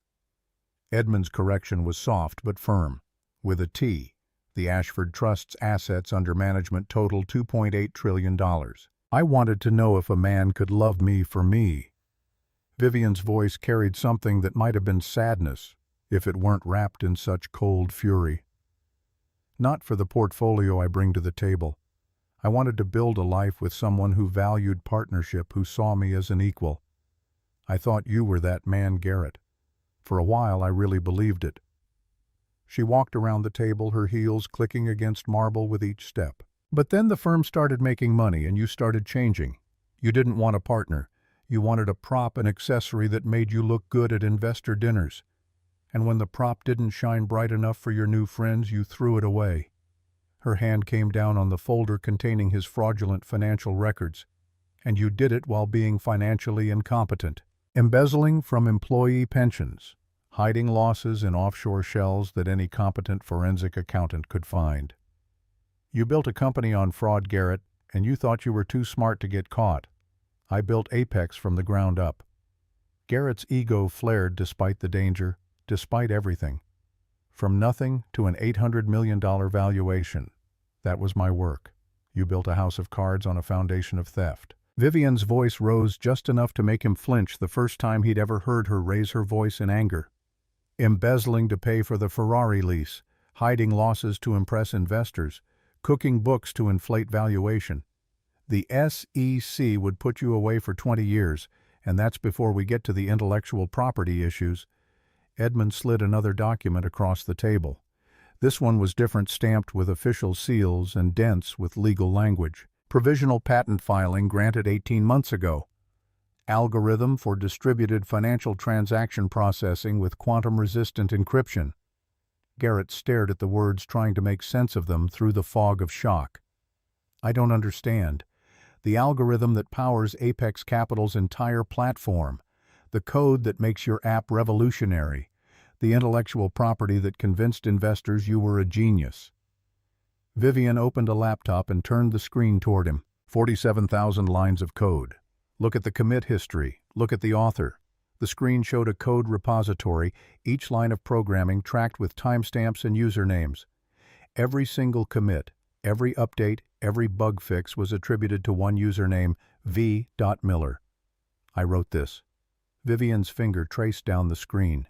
Speaker 1: Edmund's correction was soft but firm. With a T. The Ashford Trust's assets under management totaled $2.8 trillion. I wanted to know if a man could love me for me. Vivienne's voice carried something that might have been sadness, if it weren't wrapped in such cold fury. Not for the portfolio I bring to the table. I wanted to build a life with someone who valued partnership, who saw me as an equal. I thought you were that man, Garrett. For a while I really believed it. She walked around the table, her heels clicking against marble with each step. But then the firm started making money and you started changing. You didn't want a partner. You wanted a prop, an accessory that made you look good at investor dinners. And when the prop didn't shine bright enough for your new friends, you threw it away. Her hand came down on the folder containing his fraudulent financial records. And you did it while being financially incompetent. Embezzling from employee pensions. Hiding losses in offshore shells that any competent forensic accountant could find. You built a company on fraud, Garrett, and you thought you were too smart to get caught. I built Apex from the ground up. Garrett's ego flared despite the danger, despite everything. From nothing to an $800 million valuation. That was my work. You built a house of cards on a foundation of theft. Vivienne's voice rose just enough to make him flinch the first time he'd ever heard her raise her voice in anger. Embezzling to pay for the Ferrari lease, hiding losses to impress investors, cooking books to inflate valuation. The SEC would put you away for 20 years, and that's before we get to the intellectual property issues. Edmund slid another document across the table. This one was different, stamped with official seals and dense with legal language. Provisional patent filing granted 18 months ago. Algorithm for distributed financial transaction processing with quantum-resistant encryption. Garrett stared at the words, trying to make sense of them through the fog of shock. I don't understand. The algorithm that powers Apex Capital's entire platform. The code that makes your app revolutionary. The intellectual property that convinced investors you were a genius. Vivienne opened a laptop and turned the screen toward him. 47,000 lines of code. Look at the commit history. Look at the author. The screen showed a code repository, each line of programming tracked with timestamps and usernames. Every single commit, every update, every bug fix was attributed to one username, V.Miller. I wrote this. Vivienne's finger traced down the screen.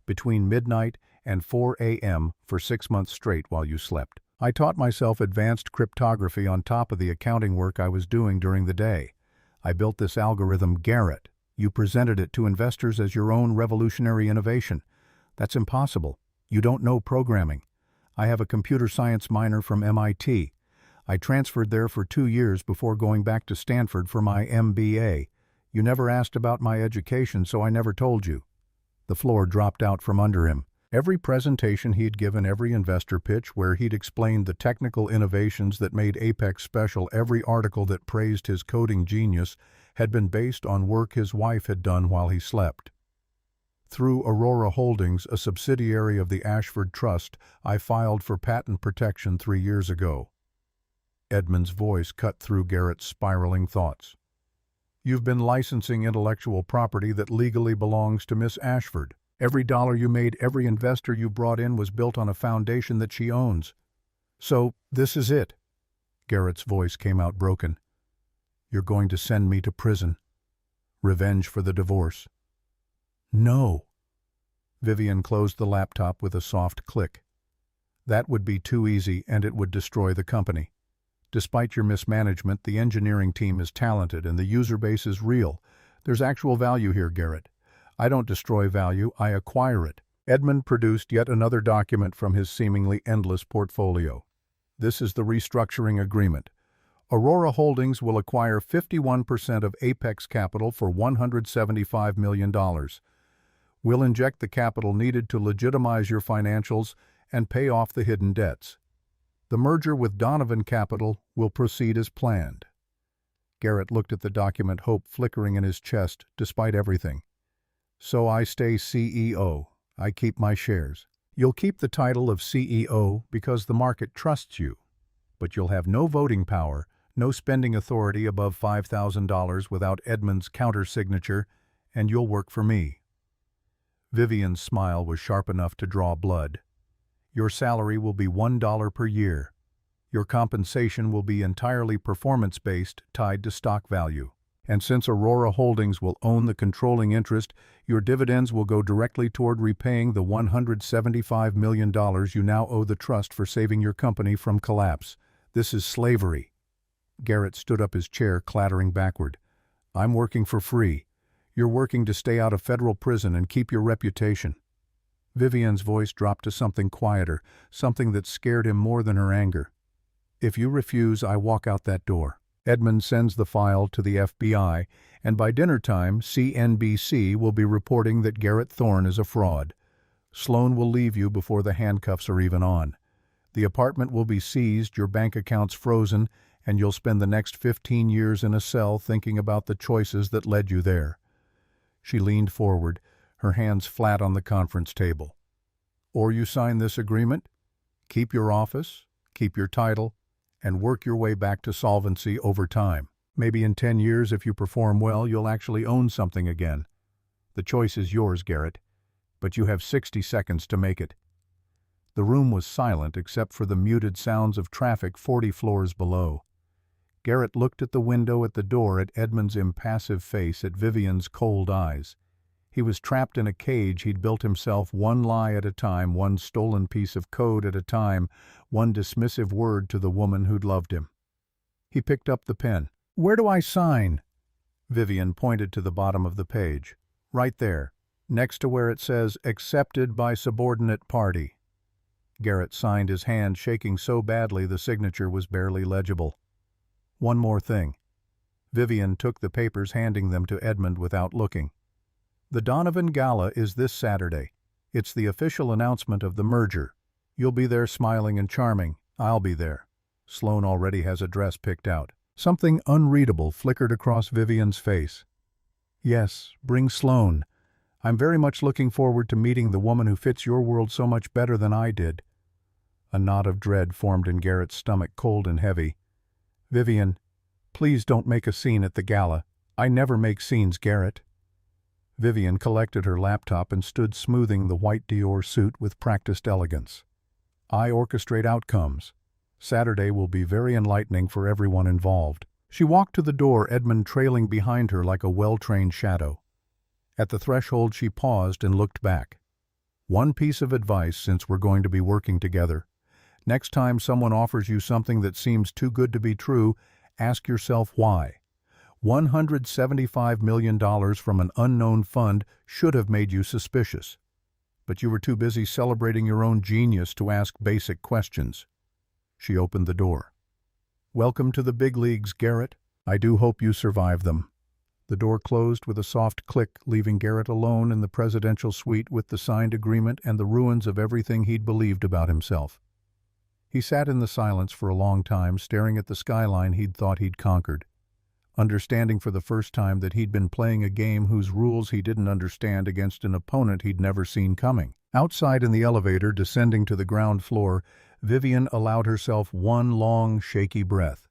Speaker 1: Between midnight and 4 a.m. for 6 months straight while you slept. I taught myself advanced cryptography on top of the accounting work I was doing during the day. I built this algorithm, Garrett. You presented it to investors as your own revolutionary innovation. That's impossible. You don't know programming. I have a computer science minor from MIT. I transferred there for 2 years before going back to Stanford for my MBA. You never asked about my education, so I never told you. The floor dropped out from under him. Every presentation he'd given, every investor pitch where he'd explained the technical innovations that made Apex special, every article that praised his coding genius had been based on work his wife had done while he slept. Through Aurora Holdings, a subsidiary of the Ashford Trust, I filed for patent protection 3 years ago. Edmund's voice cut through Garrett's spiraling thoughts. You've been licensing intellectual property that legally belongs to Miss Ashford. Every dollar you made, every investor you brought in was built on a foundation that she owns. So, this is it. Garrett's voice came out broken. You're going to send me to prison. Revenge for the divorce. No. Vivienne closed the laptop with a soft click. That would be too easy, and it would destroy the company. Despite your mismanagement, the engineering team is talented and the user base is real. There's actual value here, Garrett. I don't destroy value, I acquire it. Edmund produced yet another document from his seemingly endless portfolio. This is the restructuring agreement. Aurora Holdings will acquire 51% of Apex Capital for $175 million. We'll inject the capital needed to legitimize your financials and pay off the hidden debts. The merger with Donovan Capital will proceed as planned. Garrett looked at the document, hope flickering in his chest despite everything. So I stay CEO. I keep my shares. You'll keep the title of CEO because the market trusts you. But you'll have no voting power, no spending authority above $5,000 without Edmund's counter-signature, and you'll work for me. Vivienne's smile was sharp enough to draw blood. Your salary will be $1 per year. Your compensation will be entirely performance-based, tied to stock value. And since Aurora Holdings will own the controlling interest, your dividends will go directly toward repaying the $175 million you now owe the trust for saving your company from collapse. This is slavery. Garrett stood up his chair, clattering backward. I'm working for free. You're working to stay out of federal prison and keep your reputation. Vivienne's voice dropped to something quieter, something that scared him more than her anger. If you refuse, I walk out that door. Edmund sends the file to the FBI, and by dinner time, CNBC will be reporting that Garrett Thorne is a fraud. Sloan will leave you before the handcuffs are even on. The apartment will be seized, your bank accounts frozen, and you'll spend the next 15 years in a cell thinking about the choices that led you there. She leaned forward, her hands flat on the conference table. Or you sign this agreement, keep your office, keep your title, and work your way back to solvency over time. Maybe in 10 years, if you perform well, you'll actually own something again. The choice is yours, Garrett, but you have 60 seconds to make it. The room was silent except for the muted sounds of traffic 40 floors below. Garrett looked at the window, at the door, at Edmund's impassive face, at Vivienne's cold eyes. He was trapped in a cage he'd built himself, one lie at a time, one stolen piece of code at a time, one dismissive word to the woman who'd loved him. He picked up the pen. Where do I sign? Vivienne pointed to the bottom of the page. Right there, next to where it says, accepted by subordinate party. Garrett signed, his hand shaking so badly the signature was barely legible. One more thing. Vivienne took the papers, handing them to Edmund without looking. The Donovan Gala is this Saturday. It's the official announcement of the merger. You'll be there smiling and charming. I'll be there. Sloan already has a dress picked out. Something unreadable flickered across Vivienne's face. Yes, bring Sloan. I'm very much looking forward to meeting the woman who fits your world so much better than I did. A knot of dread formed in Garrett's stomach, cold and heavy. Vivienne, please don't make a scene at the gala. I never make scenes, Garrett. Vivienne collected her laptop and stood smoothing the white Dior suit with practiced elegance. I orchestrate outcomes. Saturday will be very enlightening for everyone involved. She walked to the door, Edmund trailing behind her like a well-trained shadow. At the threshold she paused and looked back. One piece of advice, since we're going to be working together. Next time someone offers you something that seems too good to be true, ask yourself why. $175 million from an unknown fund should have made you suspicious. But you were too busy celebrating your own genius to ask basic questions. She opened the door. Welcome to the big leagues, Garrett. I do hope you survive them. The door closed with a soft click, leaving Garrett alone in the presidential suite with the signed agreement and the ruins of everything he'd believed about himself. He sat in the silence for a long time, staring at the skyline he'd thought he'd conquered, understanding for the first time that he'd been playing a game whose rules he didn't understand against an opponent he'd never seen coming. Outside in the elevator, descending to the ground floor, Vivienne allowed herself one long, shaky breath.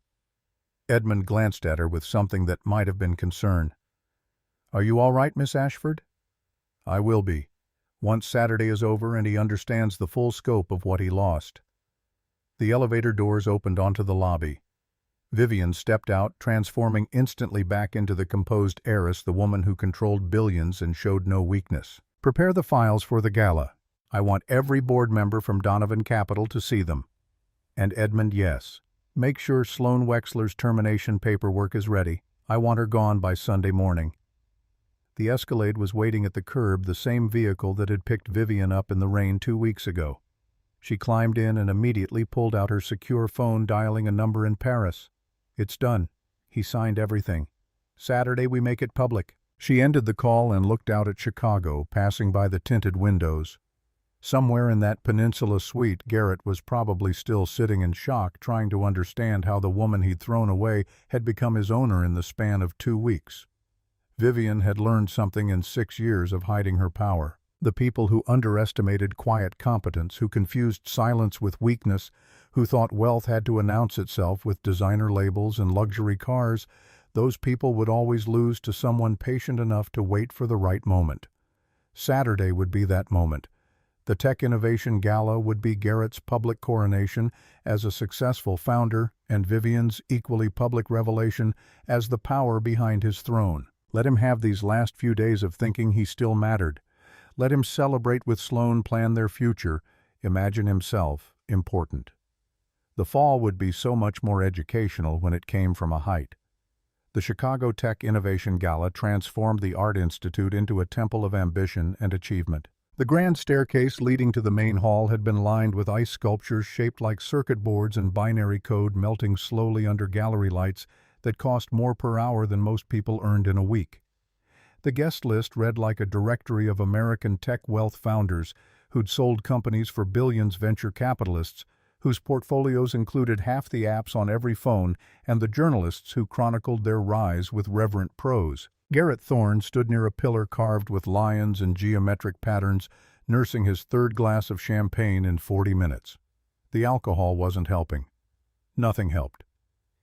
Speaker 1: Edmund glanced at her with something that might have been concern. "Are you all right, Miss Ashford?" "I will be, once Saturday is over and he understands the full scope of what he lost." The elevator doors opened onto the lobby. Vivienne stepped out, transforming instantly back into the composed heiress, the woman who controlled billions and showed no weakness. "Prepare the files for the gala. I want every board member from Donovan Capital to see them. And Edmund, yes. Make sure Sloan Wexler's termination paperwork is ready. I want her gone by Sunday morning." The Escalade was waiting at the curb, the same vehicle that had picked Vivienne up in the rain 2 weeks ago. She climbed in and immediately pulled out her secure phone, dialing a number in Paris. "It's done." He signed everything. "Saturday we make it public." She ended the call and looked out at Chicago, passing by the tinted windows. Somewhere in that peninsula suite, Garrett was probably still sitting in shock, trying to understand how the woman he'd thrown away had become his owner in the span of 2 weeks. Vivienne had learned something in 6 years of hiding her power. The people who underestimated quiet competence, who confused silence with weakness, who thought wealth had to announce itself with designer labels and luxury cars, those people would always lose to someone patient enough to wait for the right moment. Saturday would be that moment. The Tech Innovation Gala would be Garrett's public coronation as a successful founder and Vivienne's equally public revelation as the power behind his throne. Let him have these last few days of thinking he still mattered. Let him celebrate with Sloan, plan their future, imagine himself important. The fall would be so much more educational when it came from a height. The Chicago Tech Innovation Gala transformed the Art Institute into a temple of ambition and achievement. The grand staircase leading to the main hall had been lined with ice sculptures shaped like circuit boards and binary code melting slowly under gallery lights that cost more per hour than most people earned in a week. The guest list read like a directory of American tech wealth founders who'd sold companies for billions, venture capitalists whose portfolios included half the apps on every phone, and the journalists who chronicled their rise with reverent prose. Garrett Thorne stood near a pillar carved with lions and geometric patterns, nursing his 3rd glass of champagne in 40 minutes. The alcohol wasn't helping. Nothing helped.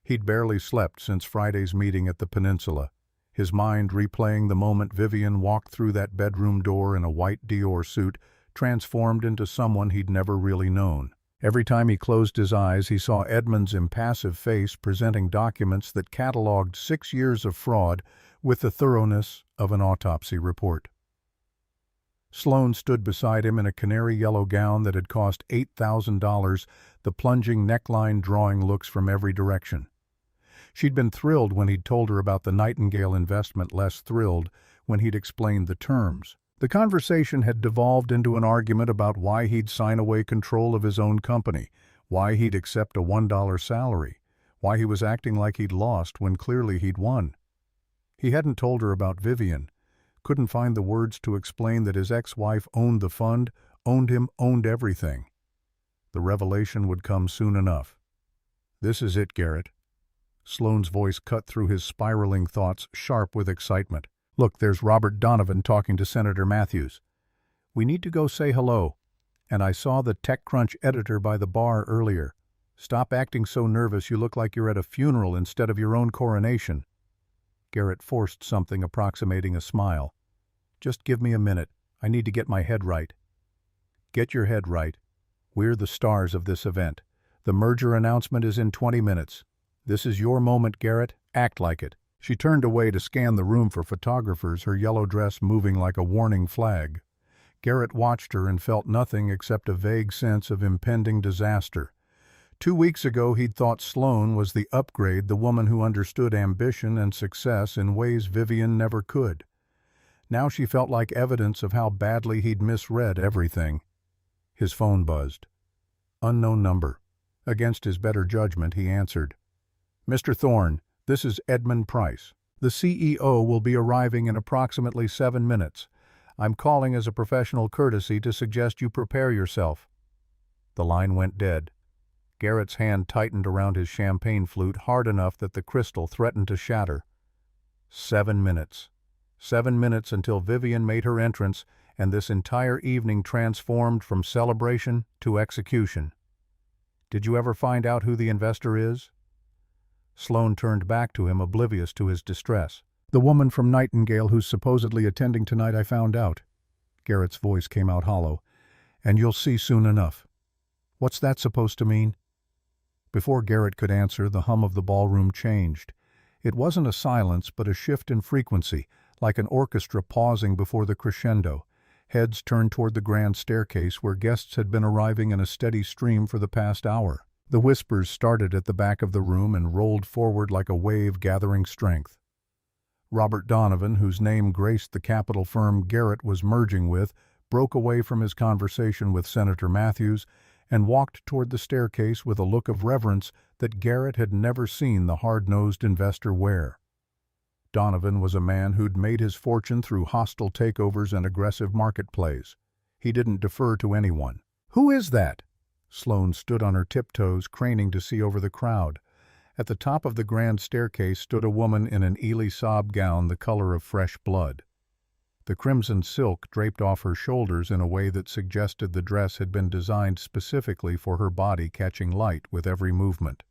Speaker 1: He'd barely slept since Friday's meeting at the Peninsula, his mind replaying the moment Vivienne walked through that bedroom door in a white Dior suit, transformed into someone he'd never really known. Every time he closed his eyes, he saw Edmund's impassive face presenting documents that cataloged 6 years of fraud with the thoroughness of an autopsy report. Sloan stood beside him in a canary yellow gown that had cost $8,000, the plunging neckline drawing looks from every direction. She'd been thrilled when he'd told her about the Nightingale investment, less thrilled when he'd explained the terms. The conversation had devolved into an argument about why he'd sign away control of his own company, why he'd accept a $1 salary, why he was acting like he'd lost when clearly he'd won. He hadn't told her about Vivienne, couldn't find the words to explain that his ex-wife owned the fund, owned him, owned everything. The revelation would come soon enough. "This is it, Garrett." Sloan's voice cut through his spiraling thoughts, sharp with excitement. "Look, there's Robert Donovan talking to Senator Matthews. We need to go say hello. And I saw the TechCrunch editor by the bar earlier. Stop acting so nervous, you look like you're at a funeral instead of your own coronation." Garrett forced something approximating a smile. "Just give me a minute. I need to get my head right." "Get your head right. We're the stars of this event. The merger announcement is in 20 minutes. This is your moment, Garrett. Act like it." She turned away to scan the room for photographers, her yellow dress moving like a warning flag. Garrett watched her and felt nothing except a vague sense of impending disaster. 2 weeks ago he'd thought Sloan was the upgrade, the woman who understood ambition and success in ways Vivienne never could. Now she felt like evidence of how badly he'd misread everything. His phone buzzed. Unknown number. Against his better judgment, he answered. "Mr. Thorne, this is Edmund Price." The CEO will be arriving in approximately 7 minutes. I'm calling as a professional courtesy to suggest you prepare yourself." The line went dead. Garrett's hand tightened around his champagne flute hard enough that the crystal threatened to shatter. 7 minutes. 7 minutes until Vivienne made her entrance, and this entire evening transformed from celebration to execution. "Did you ever find out who the investor is?" Sloane turned back to him, oblivious to his distress. "The woman from Nightingale who's supposedly attending tonight, I found out." Garrett's voice came out hollow. "And you'll see soon enough." "What's that supposed to mean?" Before Garrett could answer, the hum of the ballroom changed. It wasn't a silence, but a shift in frequency, like an orchestra pausing before the crescendo. Heads turned toward the grand staircase where guests had been arriving in a steady stream for the past hour. The whispers started at the back of the room and rolled forward like a wave gathering strength. Robert Donovan, whose name graced the capital firm Garrett was merging with, broke away from his conversation with Senator Matthews and walked toward the staircase with a look of reverence that Garrett had never seen the hard-nosed investor wear. Donovan was a man who'd made his fortune through hostile takeovers and aggressive market plays. He didn't defer to anyone. "Who is that?" Sloane stood on her tiptoes, craning to see over the crowd. At the top of the grand staircase stood a woman in an Elie-Saab gown the color of fresh blood. The crimson silk draped off her shoulders in a way that suggested the dress had been designed specifically for her body, catching light with every movement.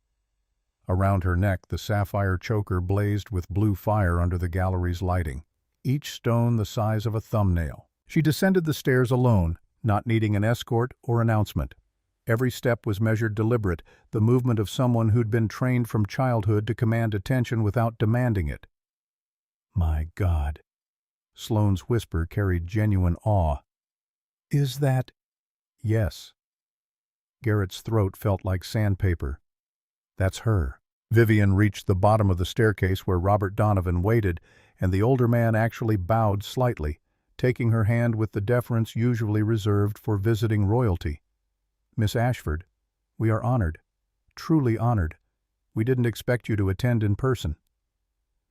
Speaker 1: Around her neck, the sapphire choker blazed with blue fire under the gallery's lighting, each stone the size of a thumbnail. She descended the stairs alone, not needing an escort or announcement. Every step was measured, deliberate, the movement of someone who'd been trained from childhood to command attention without demanding it. "My God." Sloane's whisper carried genuine awe. "Is that—" "Yes." Garrett's throat felt like sandpaper. "That's her." Vivienne reached the bottom of the staircase where Robert Donovan waited, and the older man actually bowed slightly, taking her hand with the deference usually reserved for visiting royalty. "Miss Ashford, we are honored, truly honored. We didn't expect you to attend in person."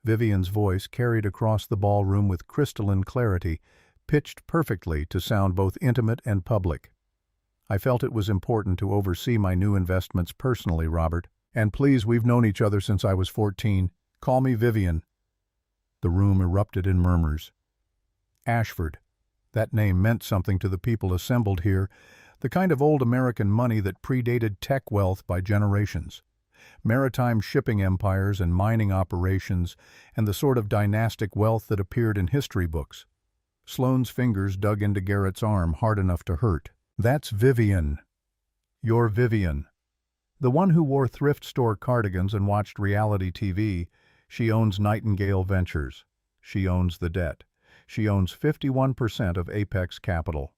Speaker 1: Vivienne's voice carried across the ballroom with crystalline clarity, pitched perfectly to sound both intimate and public. "I felt it was important to oversee my new investments personally, Robert. And please, we've known each other since I was 14. Call me Vivienne." The room erupted in murmurs. Ashford. That name meant something to the people assembled here, the kind of old American money that predated tech wealth by generations. Maritime shipping empires and mining operations, and the sort of dynastic wealth that appeared in history books. Sloane's fingers dug into Garrett's arm hard enough to hurt. "That's Vivienne. You're Vivienne. The one who wore thrift store cardigans and watched reality TV. She owns Nightingale Ventures. She owns the debt. She owns 51% of Apex Capital."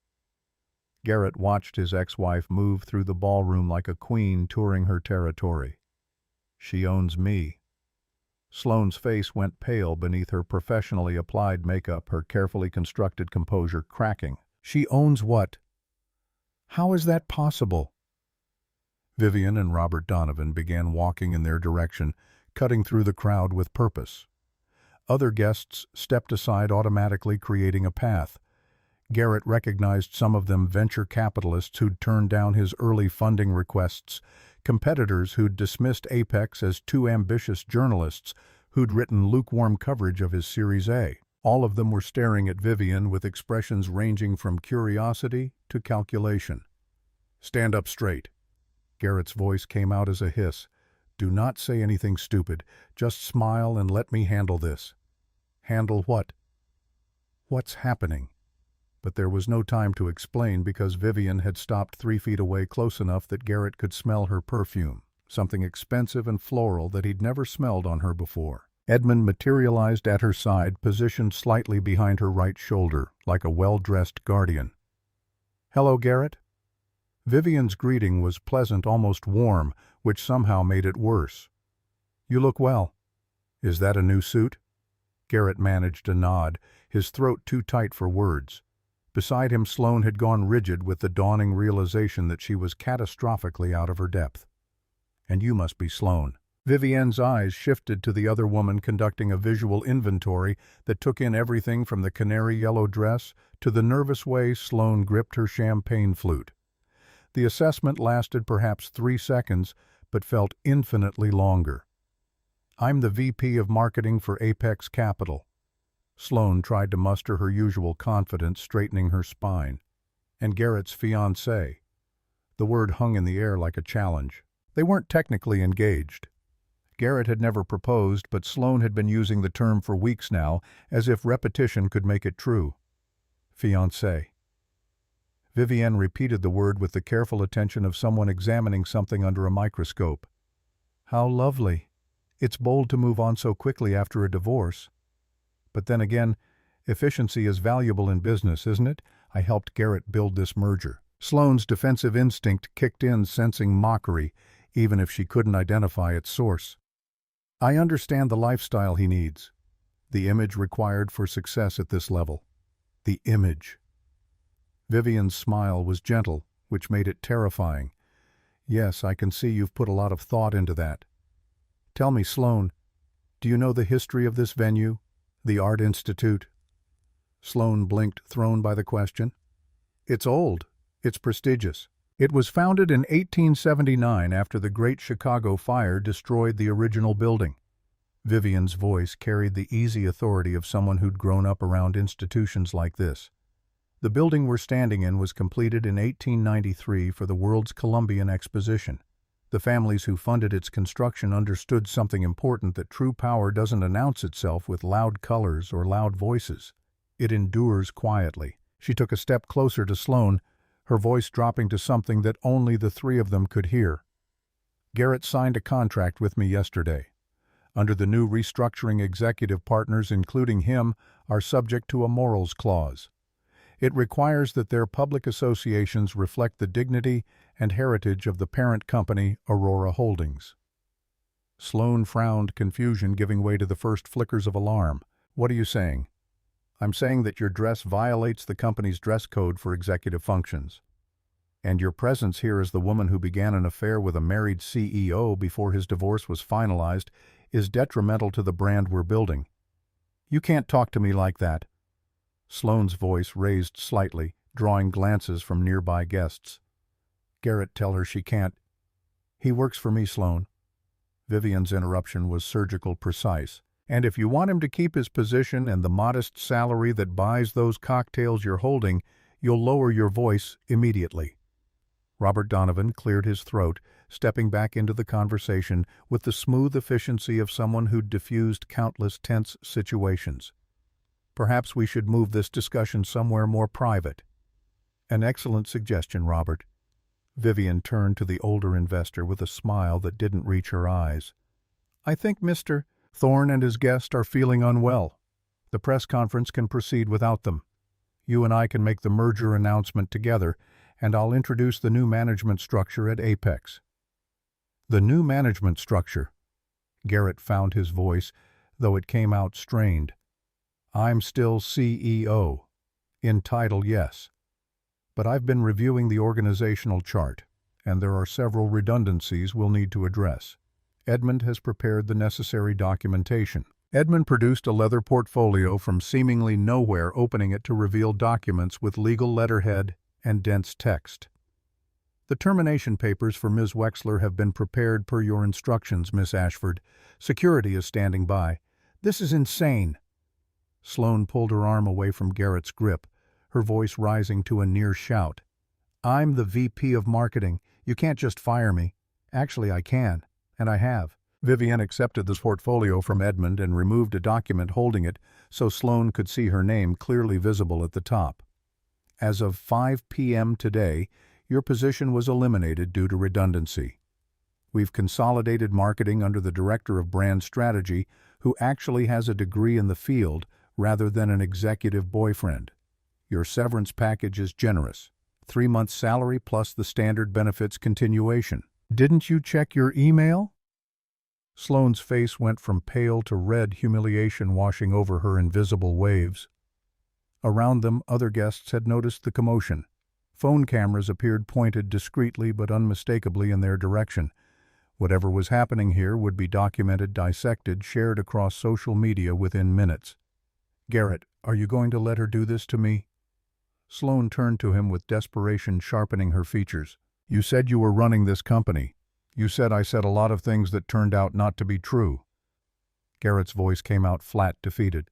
Speaker 1: Garrett watched his ex-wife move through the ballroom like a queen touring her territory. "She owns me." Sloane's face went pale beneath her professionally applied makeup, her carefully constructed composure cracking. "She owns what? How is that possible?" Vivienne and Robert Donovan began walking in their direction, cutting through the crowd with purpose. Other guests stepped aside, automatically creating a path. Garrett recognized some of them, venture capitalists who'd turned down his early funding requests, competitors who'd dismissed Apex as too ambitious, journalists who'd written lukewarm coverage of his Series A. All of them were staring at Vivienne with expressions ranging from curiosity to calculation. "Stand up straight." Garrett's voice came out as a hiss. "Do not say anything stupid. Just smile and let me handle this." "Handle what?" "What's happening?" But there was no time to explain because Vivienne had stopped 3 feet away, close enough that Garrett could smell her perfume, something expensive and floral that he'd never smelled on her before. Edmund materialized at her side, positioned slightly behind her right shoulder, like a well-dressed guardian. "Hello, Garrett." Vivienne's greeting was pleasant, almost warm, which somehow made it worse. "You look well. Is that a new suit?" Garrett managed a nod, his throat too tight for words. Beside him, Sloane had gone rigid with the dawning realization that she was catastrophically out of her depth. "And you must be Sloane." Vivienne's eyes shifted to the other woman conducting a visual inventory that took in everything from the canary yellow dress to the nervous way Sloane gripped her champagne flute. The assessment lasted perhaps 3 seconds, but felt infinitely longer. "I'm the VP of Marketing for Apex Capital." Sloane tried to muster her usual confidence, straightening her spine. "And Garrett's fiancée." The word hung in the air like a challenge. They weren't technically engaged. Garrett had never proposed, but Sloane had been using the term for weeks now, as if repetition could make it true. Fiancé. Vivienne repeated the word with the careful attention of someone examining something under a microscope. "How lovely. It's bold to move on so quickly after a divorce. But then again, efficiency is valuable in business, isn't it? I helped Garrett build this merger." Sloane's defensive instinct kicked in, sensing mockery, even if she couldn't identify its source. "I understand the lifestyle he needs. The image required for success at this level. The image." Vivienne's smile was gentle, which made it terrifying. "Yes, I can see you've put a lot of thought into that. Tell me, Sloane, do you know the history of this venue, the Art Institute?" Sloane blinked, thrown by the question. "It's old. It's prestigious. It was founded in 1879 after the Great Chicago Fire destroyed the original building." Vivienne's voice carried the easy authority of someone who'd grown up around institutions like this. "The building we're standing in was completed in 1893 for the World's Columbian Exposition. The families who funded its construction understood something important, that true power doesn't announce itself with loud colors or loud voices. It endures quietly." She took a step closer to Sloane, her voice dropping to something that only the three of them could hear. "Garrett signed a contract with me yesterday. Under the new restructuring, executive partners, including him, are subject to a morals clause. It requires that their public associations reflect the dignity and heritage of the parent company, Aurora Holdings." Sloane frowned, confusion giving way to the first flickers of alarm. "What are you saying?" "I'm saying that your dress violates the company's dress code for executive functions. And your presence here as the woman who began an affair with a married CEO before his divorce was finalized is detrimental to the brand we're building. You can't talk to me like that." Sloane's voice raised slightly, drawing glances from nearby guests. "Garrett, tell her she can't." "He works for me, Sloane." Vivienne's interruption was surgical precise. "And if you want him to keep his position and the modest salary that buys those cocktails you're holding, you'll lower your voice immediately." Robert Donovan cleared his throat, stepping back into the conversation with the smooth efficiency of someone who'd diffused countless tense situations. "Perhaps we should move this discussion somewhere more private." "An excellent suggestion, Robert." Vivienne turned to the older investor with a smile that didn't reach her eyes. "I think Mr. Thorne and his guest are feeling unwell. The press conference can proceed without them. You and I can make the merger announcement together, and I'll introduce the new management structure at Apex." "The new management structure." Garrett found his voice, though it came out strained. "I'm still CEO. In title, yes. But I've been reviewing the organizational chart, and there are several redundancies we'll need to address. Edmund has prepared the necessary documentation." Edmund produced a leather portfolio from seemingly nowhere, opening it to reveal documents with legal letterhead and dense text. "The termination papers for Ms. Wexler have been prepared per your instructions, Miss Ashford. Security is standing by." "This is insane." Sloane pulled her arm away from Garrett's grip, her voice rising to a near shout. "I'm the VP of Marketing. You can't just fire me. Actually, I can, and I have." Vivienne accepted this portfolio from Edmund and removed a document holding it so Sloane could see her name clearly visible at the top. "As of 5 p.m. today, your position was eliminated due to redundancy. We've consolidated marketing under the Director of Brand Strategy, who actually has a degree in the field rather than an executive boyfriend. Your severance package is generous. 3 months' salary plus the standard benefits continuation." "Didn't you check your email?" Sloane's face went from pale to red, humiliation washing over her in visible waves. Around them, other guests had noticed the commotion. Phone cameras appeared pointed discreetly but unmistakably in their direction. Whatever was happening here would be documented, dissected, shared across social media within minutes. "Garrett, are you going to let her do this to me?" Sloane turned to him with desperation sharpening her features. "You said you were running this company. You said I said a lot of things that turned out not to be true." Garrett's voice came out flat, defeated.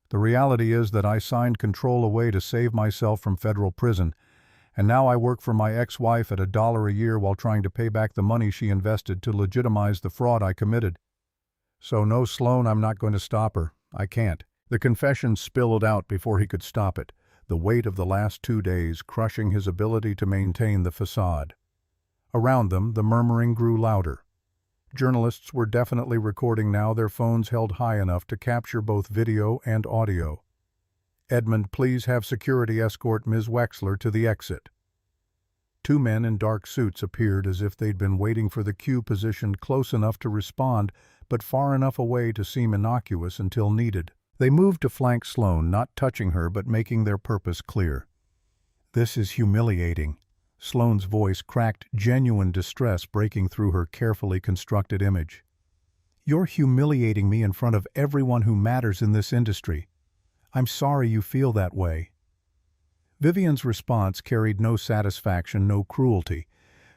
Speaker 1: "The reality is that I signed control away to save myself from federal prison, and now I work for my ex-wife at $1 a year while trying to pay back the money she invested to legitimize the fraud I committed. So no, Sloane, I'm not going to stop her. I can't." The confession spilled out before he could stop it, the weight of the last 2 days crushing his ability to maintain the facade. Around them, the murmuring grew louder. Journalists were definitely recording now, their phones held high enough to capture both video and audio. "Edmund, please have security escort Ms. Wexler to the exit." 2 men in dark suits appeared as if they'd been waiting for the cue, positioned close enough to respond, but far enough away to seem innocuous until needed. They moved to flank Sloane, not touching her but making their purpose clear. "This is humiliating." Sloane's voice cracked, genuine distress breaking through her carefully constructed image. "You're humiliating me in front of everyone who matters in this industry. I'm sorry you feel that way." Vivienne's response carried no satisfaction, no cruelty,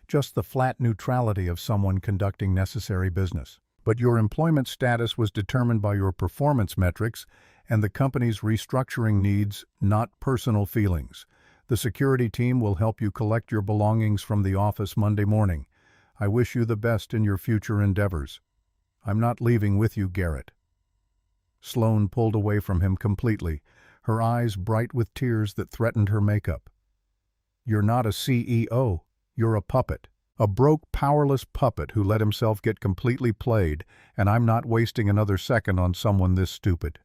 Speaker 1: just the flat neutrality of someone conducting necessary business. "But your employment status was determined by your performance metrics and the company's restructuring needs, not personal feelings. The security team will help you collect your belongings from the office Monday morning. I wish you the best in your future endeavors. I'm not leaving with you, Garrett." Sloane pulled away from him completely, her eyes bright with tears that threatened her makeup. "You're not a CEO. You're a puppet. A broke, powerless puppet who let himself get completely played, and I'm not wasting another second on someone this stupid."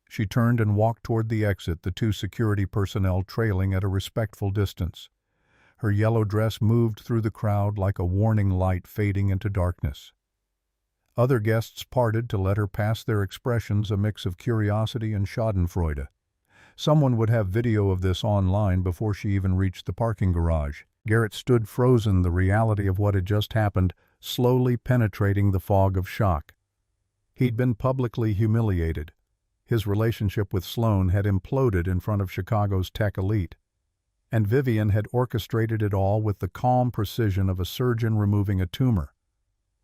Speaker 1: She turned and walked toward the exit, the 2 security personnel trailing at a respectful distance. Her yellow dress moved through the crowd like a warning light fading into darkness. Other guests parted to let her pass, their expressions a mix of curiosity and schadenfreude. Someone would have video of this online before she even reached the parking garage. Garrett stood frozen, the reality of what had just happened slowly penetrating the fog of shock. He'd been publicly humiliated. His relationship with Sloane had imploded in front of Chicago's tech elite. And Vivienne had orchestrated it all with the calm precision of a surgeon removing a tumor.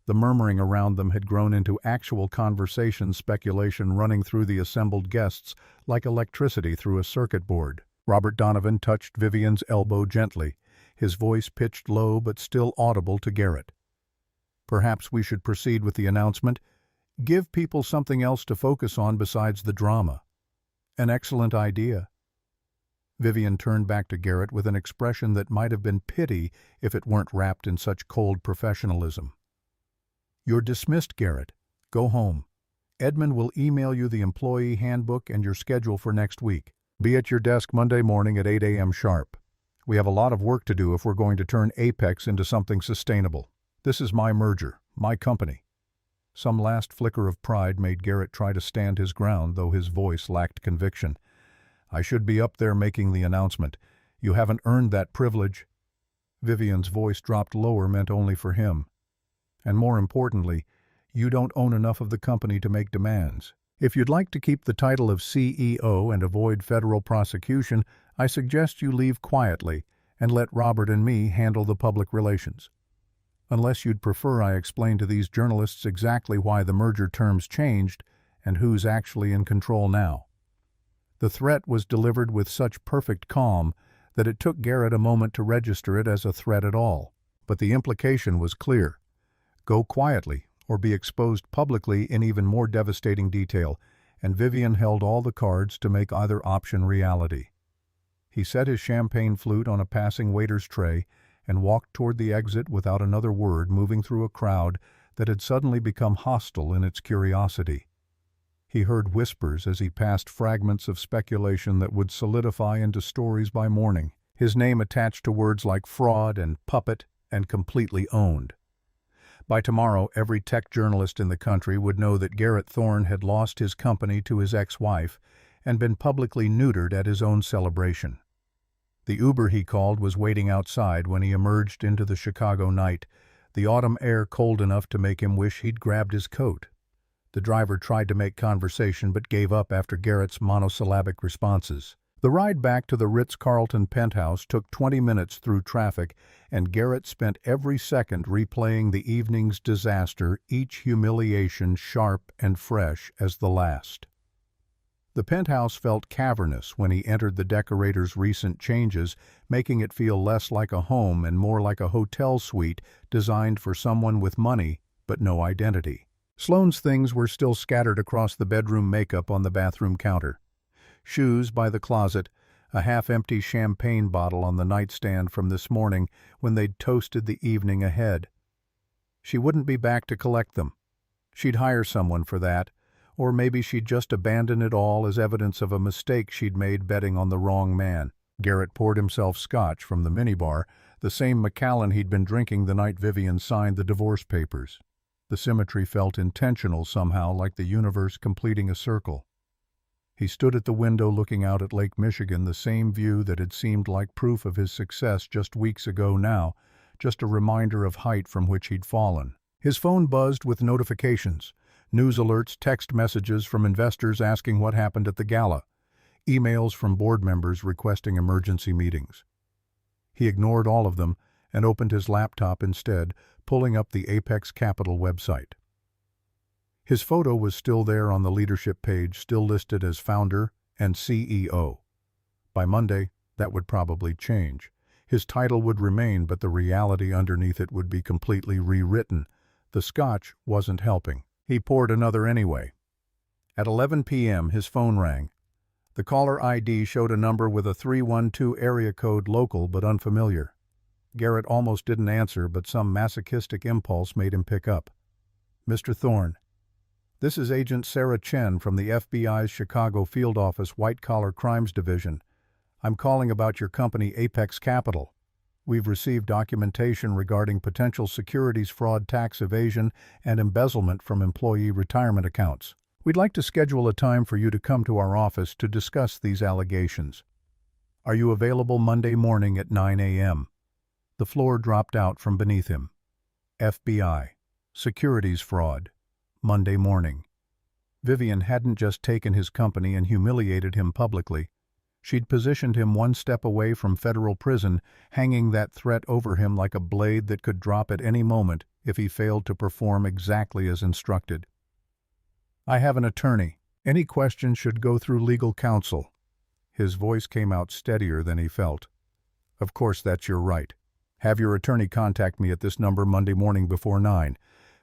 Speaker 1: The murmuring around them had grown into actual conversation, speculation running through the assembled guests like electricity through a circuit board. Robert Donovan touched Vivienne's elbow gently, his voice pitched low but still audible to Garrett. "Perhaps we should proceed with the announcement. Give people something else to focus on besides the drama." "An excellent idea." Vivienne turned back to Garrett with an expression that might have been pity if it weren't wrapped in such cold professionalism. "You're dismissed, Garrett. Go home. Edmund will email you the employee handbook and your schedule for next week. Be at your desk Monday morning at 8 a.m. sharp. We have a lot of work to do if we're going to turn Apex into something sustainable. This is my merger, my company." Some last flicker of pride made Garrett try to stand his ground, though his voice lacked conviction. "I should be up there making the announcement. You haven't earned that privilege." Vivienne's voice dropped lower, meant only for him. "And more importantly, you don't own enough of the company to make demands. If you'd like to keep the title of CEO and avoid federal prosecution, I suggest you leave quietly and let Robert and me handle the public relations. Unless you'd prefer I explain to these journalists exactly why the merger terms changed and who's actually in control now." The threat was delivered with such perfect calm that it took Garrett a moment to register it as a threat at all. But the implication was clear. Go quietly, or be exposed publicly in even more devastating detail, and Vivienne held all the cards to make either option reality. He set his champagne flute on a passing waiter's tray and walked toward the exit without another word, moving through a crowd that had suddenly become hostile in its curiosity. He heard whispers as he passed, fragments of speculation that would solidify into stories by morning, his name attached to words like fraud and puppet and completely owned. By tomorrow, every tech journalist in the country would know that Garrett Thorne had lost his company to his ex-wife and been publicly neutered at his own celebration. The Uber he called was waiting outside when he emerged into the Chicago night, the autumn air cold enough to make him wish he'd grabbed his coat. The driver tried to make conversation but gave up after Garrett's monosyllabic responses. The ride back to the Ritz-Carlton penthouse took 20 minutes through traffic, and Garrett spent every second replaying the evening's disaster, each humiliation sharp and fresh as the last. The penthouse felt cavernous when he entered the decorator's recent changes, making it feel less like a home and more like a hotel suite designed for someone with money but no identity. Sloane's things were still scattered across the bedroom makeup on the bathroom counter. Shoes by the closet, a half-empty champagne bottle on the nightstand from this morning when they'd toasted the evening ahead. She wouldn't be back to collect them. She'd hire someone for that, or maybe she'd just abandon it all as evidence of a mistake she'd made betting on the wrong man. Garrett poured himself scotch from the minibar, the same Macallan he'd been drinking the night Vivienne signed the divorce papers. The symmetry felt intentional somehow, like the universe completing a circle. He stood at the window looking out at Lake Michigan, the same view that had seemed like proof of his success just weeks ago now, just a reminder of height from which he'd fallen. His phone buzzed with notifications, news alerts, text messages from investors asking what happened at the gala, emails from board members requesting emergency meetings. He ignored all of them and opened his laptop instead, pulling up the Apex Capital website. His photo was still there on the leadership page, still listed as founder and CEO. By Monday, that would probably change. His title would remain, but the reality underneath it would be completely rewritten. The scotch wasn't helping. He poured another anyway. At 11 p.m., his phone rang. The caller ID showed a number with a 312 area code, local but unfamiliar. Garrett almost didn't answer, but some masochistic impulse made him pick up. "Mr. Thorne, this is Agent Sarah Chen from the FBI's Chicago Field Office White-Collar Crimes Division. I'm calling about your company, Apex Capital. We've received documentation regarding potential securities fraud, tax evasion, and embezzlement from employee retirement accounts. We'd like to schedule a time for you to come to our office to discuss these allegations. Are you available Monday morning at 9 a.m.? The floor dropped out from beneath him. FBI. Securities fraud. Monday morning. Vivienne hadn't just taken his company and humiliated him publicly. She'd positioned him one step away from federal prison, hanging that threat over him like a blade that could drop at any moment if he failed to perform exactly as instructed. "I have an attorney. Any questions should go through legal counsel." His voice came out steadier than he felt. "Of course, that's your right. Have your attorney contact me at this number Monday morning before 9.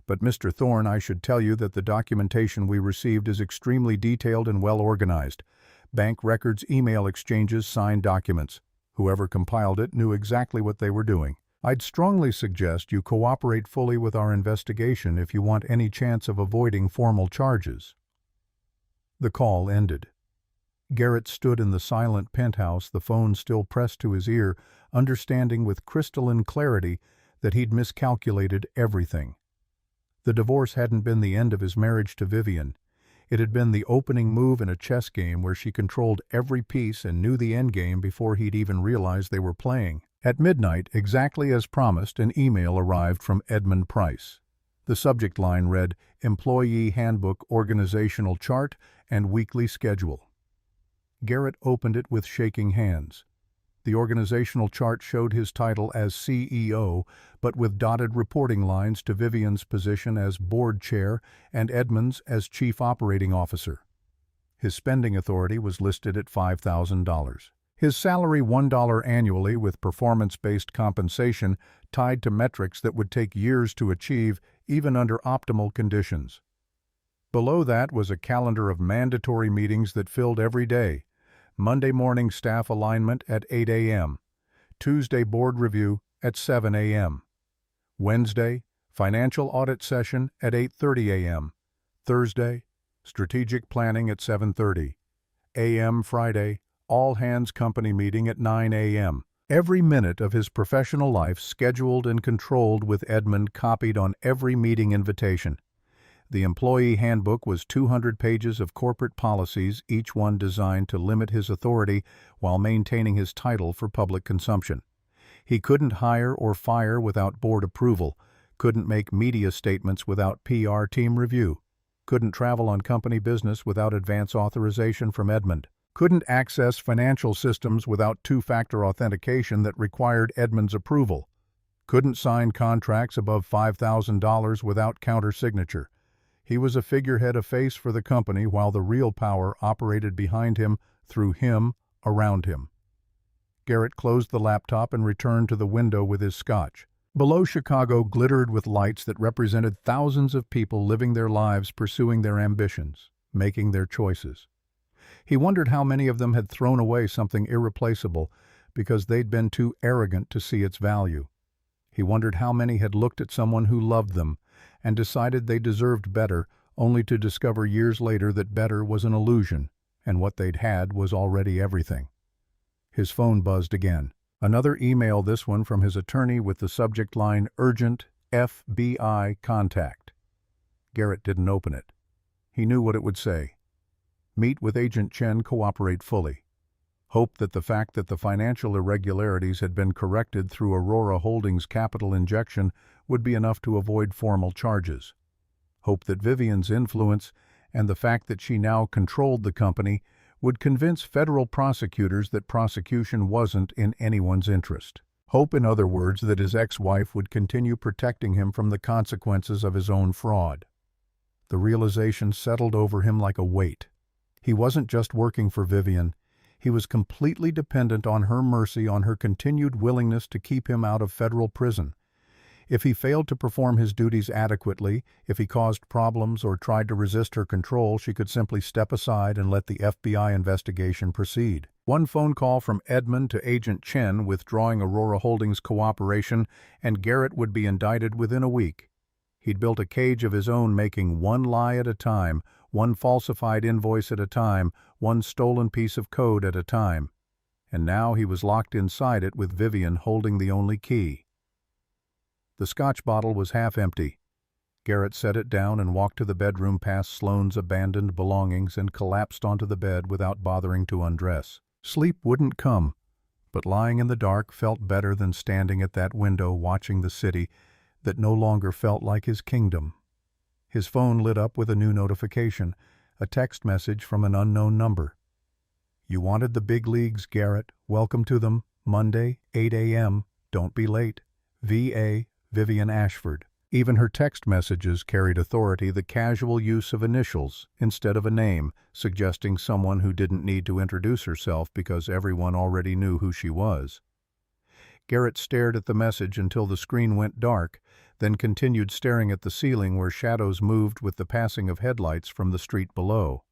Speaker 1: But Mr. Thorne, I should tell you that the documentation we received is extremely detailed and well organized. Bank records, email exchanges, signed documents. Whoever compiled it knew exactly what they were doing. I'd strongly suggest you cooperate fully with our investigation if you want any chance of avoiding formal charges." The call ended. Garrett stood in the silent penthouse, the phone still pressed to his ear, understanding with crystalline clarity that he'd miscalculated everything. The divorce hadn't been the end of his marriage to Vivienne. It had been the opening move in a chess game where she controlled every piece and knew the endgame before he'd even realized they were playing. At midnight, exactly as promised, an email arrived from Edmund Price. The subject line read, "Employee Handbook, Organizational Chart, and Weekly Schedule." Garrett opened it with shaking hands. The organizational chart showed his title as CEO, but with dotted reporting lines to Vivienne's position as board chair and Edmund's as chief operating officer. His spending authority was listed at $5,000. His salary $1 annually with performance-based compensation tied to metrics that would take years to achieve even under optimal conditions. Below that was a calendar of mandatory meetings that filled every day. Monday morning staff alignment at 8 a.m. Tuesday board review at 7 a.m. Wednesday, financial audit session at 8:30 a.m. Thursday, strategic planning at 7:30 a.m. Friday, all-hands company meeting at 9 a.m. Every minute of his professional life scheduled and controlled with Edmund copied on every meeting invitation. The employee handbook was 200 pages of corporate policies, each one designed to limit his authority while maintaining his title for public consumption. He couldn't hire or fire without board approval, couldn't make media statements without PR team review, couldn't travel on company business without advance authorization from Edmund, couldn't access financial systems without two-factor authentication that required Edmund's approval, couldn't sign contracts above $5,000 without counter-signature. He was a figurehead, a face for the company, while the real power operated behind him, through him, around him. Garrett closed the laptop and returned to the window with his scotch. Below, Chicago glittered with lights that represented thousands of people living their lives, pursuing their ambitions, making their choices. He wondered how many of them had thrown away something irreplaceable because they'd been too arrogant to see its value. He wondered how many had looked at someone who loved them and decided they deserved better, only to discover years later that better was an illusion, and what they'd had was already everything. His phone buzzed again. Another email, this one from his attorney with the subject line, "Urgent FBI Contact." Garrett didn't open it. He knew what it would say. Meet with Agent Chen, cooperate fully. Hope that the fact that the financial irregularities had been corrected through Aurora Holdings' capital injection would be enough to avoid formal charges. Hope that Vivienne's influence and the fact that she now controlled the company would convince federal prosecutors that prosecution wasn't in anyone's interest. Hope, in other words, that his ex-wife would continue protecting him from the consequences of his own fraud. The realization settled over him like a weight. He wasn't just working for Vivienne. He was completely dependent on her mercy, on her continued willingness to keep him out of federal prison. If he failed to perform his duties adequately, if he caused problems or tried to resist her control, she could simply step aside and let the FBI investigation proceed. One phone call from Edmund to Agent Chen withdrawing Aurora Holdings' cooperation, and Garrett would be indicted within a week. He'd built a cage of his own, making one lie at a time, one falsified invoice at a time, one stolen piece of code at a time. And now he was locked inside it with Vivienne holding the only key. The scotch bottle was half empty. Garrett set it down and walked to the bedroom past Sloane's abandoned belongings and collapsed onto the bed without bothering to undress. Sleep wouldn't come, but lying in the dark felt better than standing at that window watching the city that no longer felt like his kingdom. His phone lit up with a new notification, a text message from an unknown number. "You wanted the big leagues, Garrett. Welcome to them. Monday, 8 a.m. Don't be late. V.A. Vivienne Ashford." Even her text messages carried authority, the casual use of initials instead of a name, suggesting someone who didn't need to introduce herself because everyone already knew who she was. Garrett stared at the message until the screen went dark, then continued staring at the ceiling where shadows moved with the passing of headlights from the street below.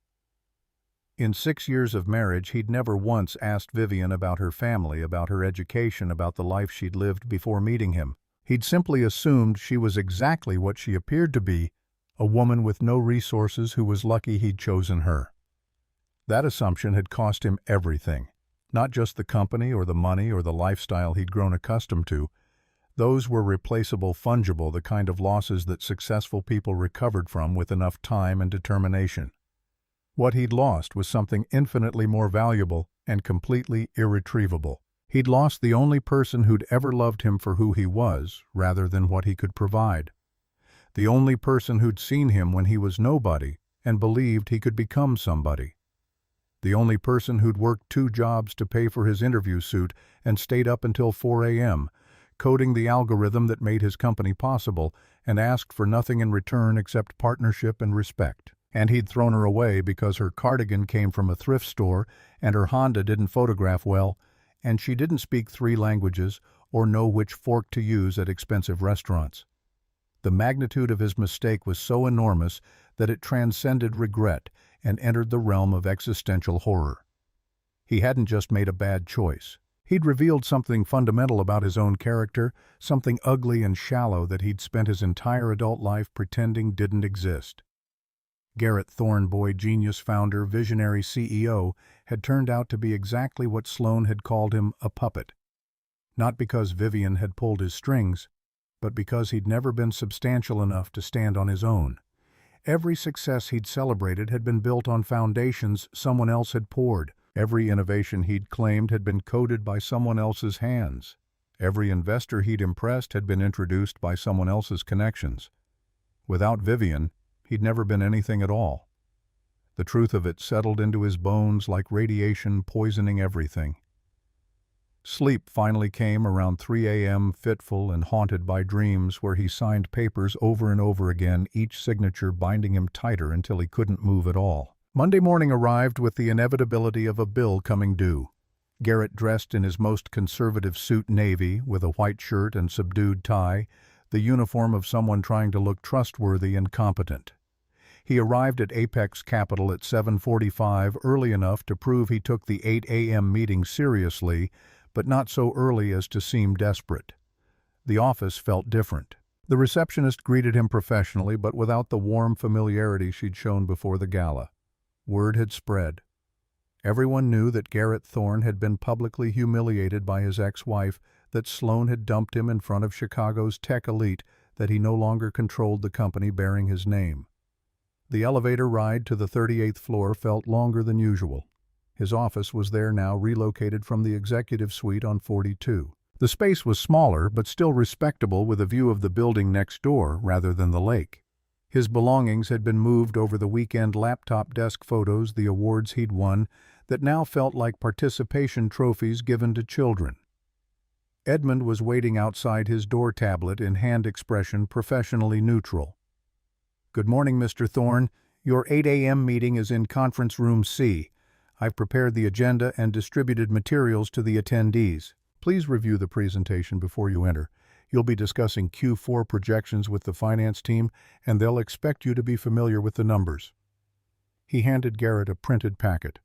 Speaker 1: In 6 years of marriage, he'd never once asked Vivienne about her family, about her education, about the life she'd lived before meeting him. He'd simply assumed she was exactly what she appeared to be, a woman with no resources who was lucky he'd chosen her. That assumption had cost him everything. Not just the company or the money or the lifestyle he'd grown accustomed to. Those were replaceable, fungible, the kind of losses that successful people recovered from with enough time and determination. What he'd lost was something infinitely more valuable and completely irretrievable. He'd lost the only person who'd ever loved him for who he was, rather than what he could provide. The only person who'd seen him when he was nobody and believed he could become somebody. The only person who'd worked 2 jobs to pay for his interview suit and stayed up until 4 a.m., coding the algorithm that made his company possible, and asked for nothing in return except partnership and respect. And he'd thrown her away because her cardigan came from a thrift store and her Honda didn't photograph well, and she didn't speak 3 languages or know which fork to use at expensive restaurants. The magnitude of his mistake was so enormous that it transcended regret and entered the realm of existential horror. He hadn't just made a bad choice. He'd revealed something fundamental about his own character, something ugly and shallow that he'd spent his entire adult life pretending didn't exist. Garrett Thornboy, genius founder, visionary CEO, had turned out to be exactly what Sloane had called him, a puppet. Not because Vivienne had pulled his strings, but because he'd never been substantial enough to stand on his own. Every success he'd celebrated had been built on foundations someone else had poured. Every innovation he'd claimed had been coded by someone else's hands. Every investor he'd impressed had been introduced by someone else's connections. Without Vivienne, he'd never been anything at all. The truth of it settled into his bones like radiation poisoning everything. Sleep finally came around 3 a.m., fitful and haunted by dreams where he signed papers over and over again, each signature binding him tighter until he couldn't move at all. Monday morning arrived with the inevitability of a bill coming due. Garrett, dressed in his most conservative suit navy, with a white shirt and subdued tie, the uniform of someone trying to look trustworthy and competent. He arrived at Apex Capital at 7:45, early enough to prove he took the 8 a.m. meeting seriously, but not so early as to seem desperate. The office felt different. The receptionist greeted him professionally, but without the warm familiarity she'd shown before the gala. Word had spread. Everyone knew that Garrett Thorne had been publicly humiliated by his ex-wife, that Sloan had dumped him in front of Chicago's tech elite, that he no longer controlled the company bearing his name. The elevator ride to the 38th floor felt longer than usual. His office was there now, relocated from the executive suite on 42. The space was smaller, but still respectable, with a view of the building next door rather than the lake. His belongings had been moved over the weekend, laptop desk photos, the awards he'd won, that now felt like participation trophies given to children. Edmund was waiting outside his door, tablet in hand, expression professionally neutral. "Good morning, Mr. Thorne. Your 8 a.m. meeting is in conference room C. I've prepared the agenda and distributed materials to the attendees. Please review the presentation before you enter. You'll be discussing Q4 projections with the finance team, and they'll expect you to be familiar with the numbers." He handed Garrett a printed packet.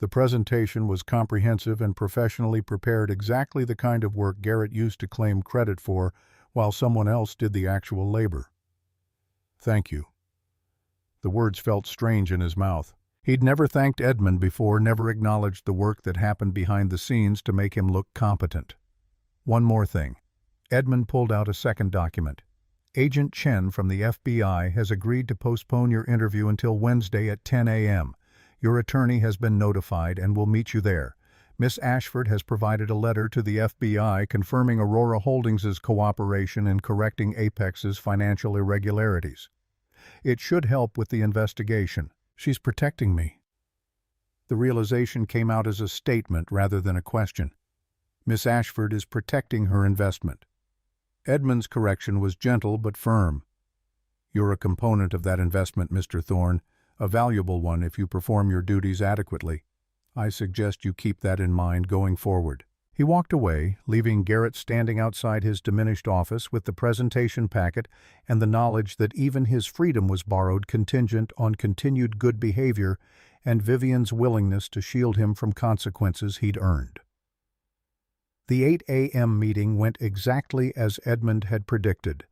Speaker 1: The presentation was comprehensive and professionally prepared, exactly the kind of work Garrett used to claim credit for, while someone else did the actual labor. "Thank you." The words felt strange in his mouth. He'd never thanked Edmund before, never acknowledged the work that happened behind the scenes to make him look competent. One more thing. Edmund pulled out a second document. "Agent Chen from the FBI has agreed to postpone your interview until Wednesday at 10 a.m. Your attorney has been notified and will meet you there. Miss Ashford has provided a letter to the FBI confirming Aurora Holdings' cooperation in correcting Apex's financial irregularities. It should help with the investigation. She's protecting me." The realization came out as a statement rather than a question. Miss Ashford is protecting her investment. Edmund's correction was gentle but firm. "You're a component of that investment, Mr. Thorne, a valuable one if you perform your duties adequately. I suggest you keep that in mind going forward." He walked away, leaving Garrett standing outside his diminished office with the presentation packet and the knowledge that even his freedom was borrowed, contingent on continued good behavior and Vivienne's willingness to shield him from consequences he'd earned. The 8 a.m. meeting went exactly as Edmund had predicted.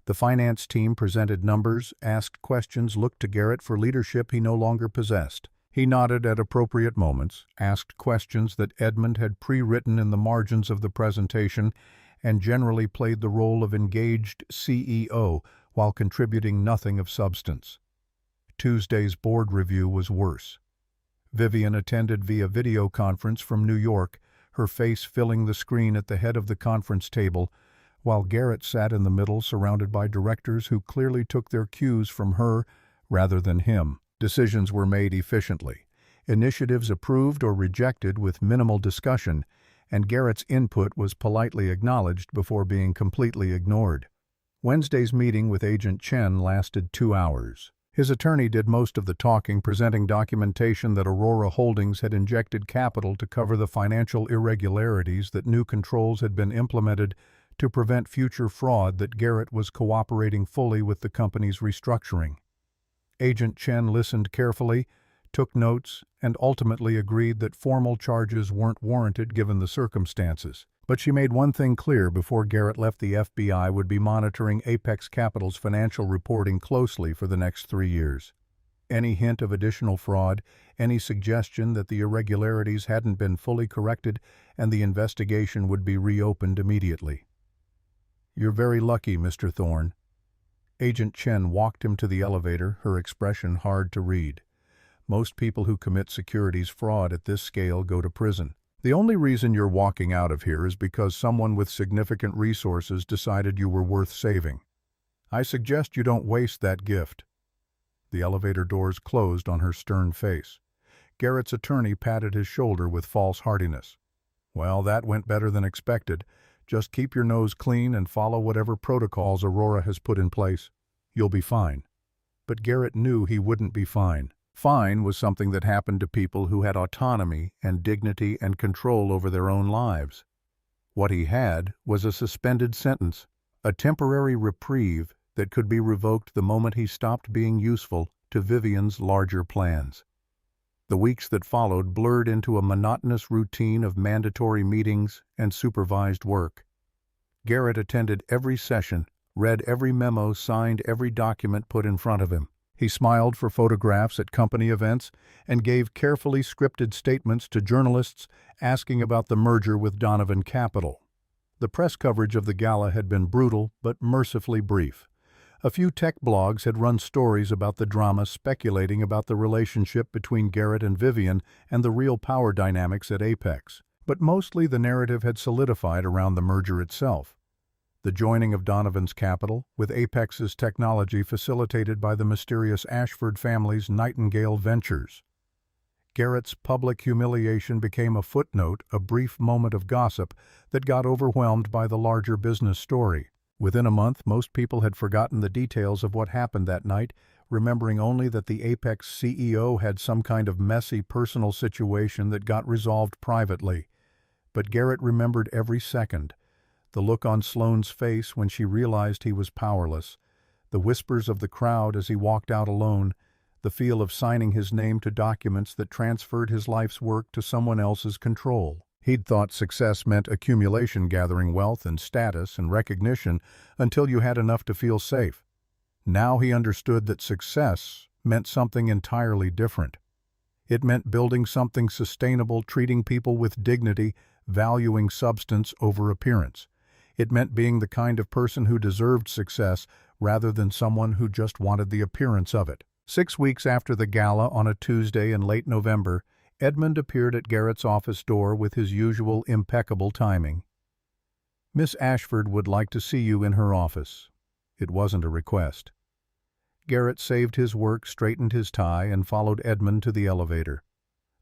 Speaker 1: The finance team presented numbers, asked questions, looked to Garrett for leadership he no longer possessed. He nodded at appropriate moments, asked questions that Edmund had pre-written in the margins of the presentation, and generally played the role of engaged CEO while contributing nothing of substance. Tuesday's board review was worse. Vivienne attended via video conference from New York, her face filling the screen at the head of the conference table, while Garrett sat in the middle, surrounded by directors who clearly took their cues from her rather than him. Decisions were made efficiently, initiatives approved or rejected with minimal discussion, and Garrett's input was politely acknowledged before being completely ignored. Wednesday's meeting with Agent Chen lasted 2 hours. His attorney did most of the talking, presenting documentation that Aurora Holdings had injected capital to cover the financial irregularities, that new controls had been implemented to prevent future fraud, that Garrett was cooperating fully with the company's restructuring. Agent Chen listened carefully, took notes, and ultimately agreed that formal charges weren't warranted given the circumstances. But she made one thing clear before Garrett left: the FBI would be monitoring Apex Capital's financial reporting closely for the next 3 years. Any hint of additional fraud, any suggestion that the irregularities hadn't been fully corrected, and the investigation would be reopened immediately. "You're very lucky, Mr. Thorne." Agent Chen walked him to the elevator, her expression hard to read. "Most people who commit securities fraud at this scale go to prison. The only reason you're walking out of here is because someone with significant resources decided you were worth saving. I suggest you don't waste that gift." The elevator doors closed on her stern face. Garrett's attorney patted his shoulder with false heartiness. "Well, that went better than expected. Just keep your nose clean and follow whatever protocols Aurora has put in place. You'll be fine." But Garrett knew he wouldn't be fine. Fine was something that happened to people who had autonomy and dignity and control over their own lives. What he had was a suspended sentence, a temporary reprieve that could be revoked the moment he stopped being useful to Vivienne's larger plans. The weeks that followed blurred into a monotonous routine of mandatory meetings and supervised work. Garrett attended every session, read every memo, signed every document put in front of him. He smiled for photographs at company events and gave carefully scripted statements to journalists asking about the merger with Donovan Capital. The press coverage of the gala had been brutal but mercifully brief. A few tech blogs had run stories about the drama, speculating about the relationship between Garrett and Vivienne and the real power dynamics at Apex. But mostly the narrative had solidified around the merger itself. The joining of Donovan's capital with Apex's technology facilitated by the mysterious Ashford family's Nightingale Ventures. Garrett's public humiliation became a footnote, a brief moment of gossip that got overwhelmed by the larger business story. Within a month, most people had forgotten the details of what happened that night, remembering only that the Apex CEO had some kind of messy personal situation that got resolved privately. But Garrett remembered every second. The look on Sloane's face when she realized he was powerless, the whispers of the crowd as he walked out alone, the feel of signing his name to documents that transferred his life's work to someone else's control. He'd thought success meant accumulation, gathering wealth and status and recognition until you had enough to feel safe. Now he understood that success meant something entirely different. It meant building something sustainable, treating people with dignity, valuing substance over appearance. It meant being the kind of person who deserved success rather than someone who just wanted the appearance of it. 6 weeks after the gala, on a Tuesday in late November, Edmund appeared at Garrett's office door with his usual impeccable timing. "Miss Ashford would like to see you in her office." It wasn't a request. Garrett saved his work, straightened his tie, and followed Edmund to the elevator.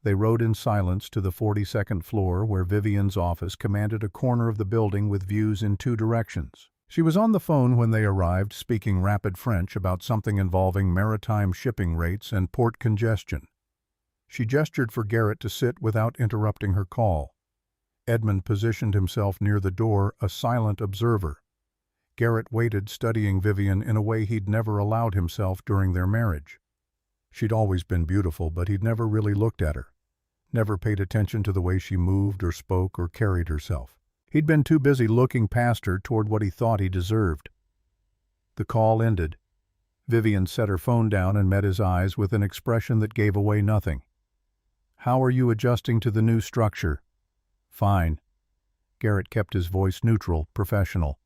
Speaker 1: They rode in silence to the 42nd floor, where Vivienne's office commanded a corner of the building with views in 2 directions. She was on the phone when they arrived, speaking rapid French about something involving maritime shipping rates and port congestion. She gestured for Garrett to sit without interrupting her call. Edmund positioned himself near the door, a silent observer. Garrett waited, studying Vivienne in a way he'd never allowed himself during their marriage. She'd always been beautiful, but he'd never really looked at her. Never paid attention to the way she moved or spoke or carried herself. He'd been too busy looking past her toward what he thought he deserved. The call ended. Vivienne set her phone down and met his eyes with an expression that gave away nothing. "How are you adjusting to the new structure?" "Fine." Garrett kept his voice neutral, professional.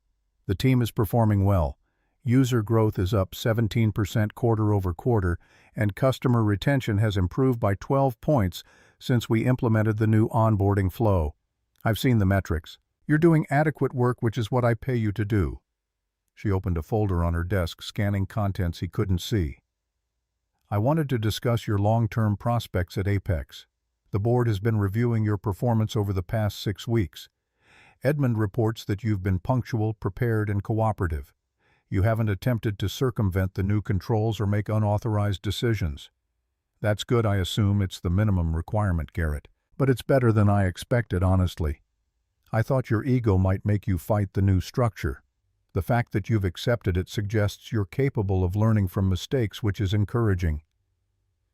Speaker 1: "The team is performing well. User growth is up 17% quarter over quarter, and customer retention has improved by 12 points since we implemented the new onboarding flow. I've seen the metrics. You're doing adequate work, which is what I pay you to do." She opened a folder on her desk, scanning contents he couldn't see. "I wanted to discuss your long-term prospects at Apex. The board has been reviewing your performance over the past 6 weeks. Edmund reports that you've been punctual, prepared, and cooperative. You haven't attempted to circumvent the new controls or make unauthorized decisions. That's good. I assume it's the minimum requirement, Garrett. But it's better than I expected, honestly. I thought your ego might make you fight the new structure. The fact that you've accepted it suggests you're capable of learning from mistakes, which is encouraging."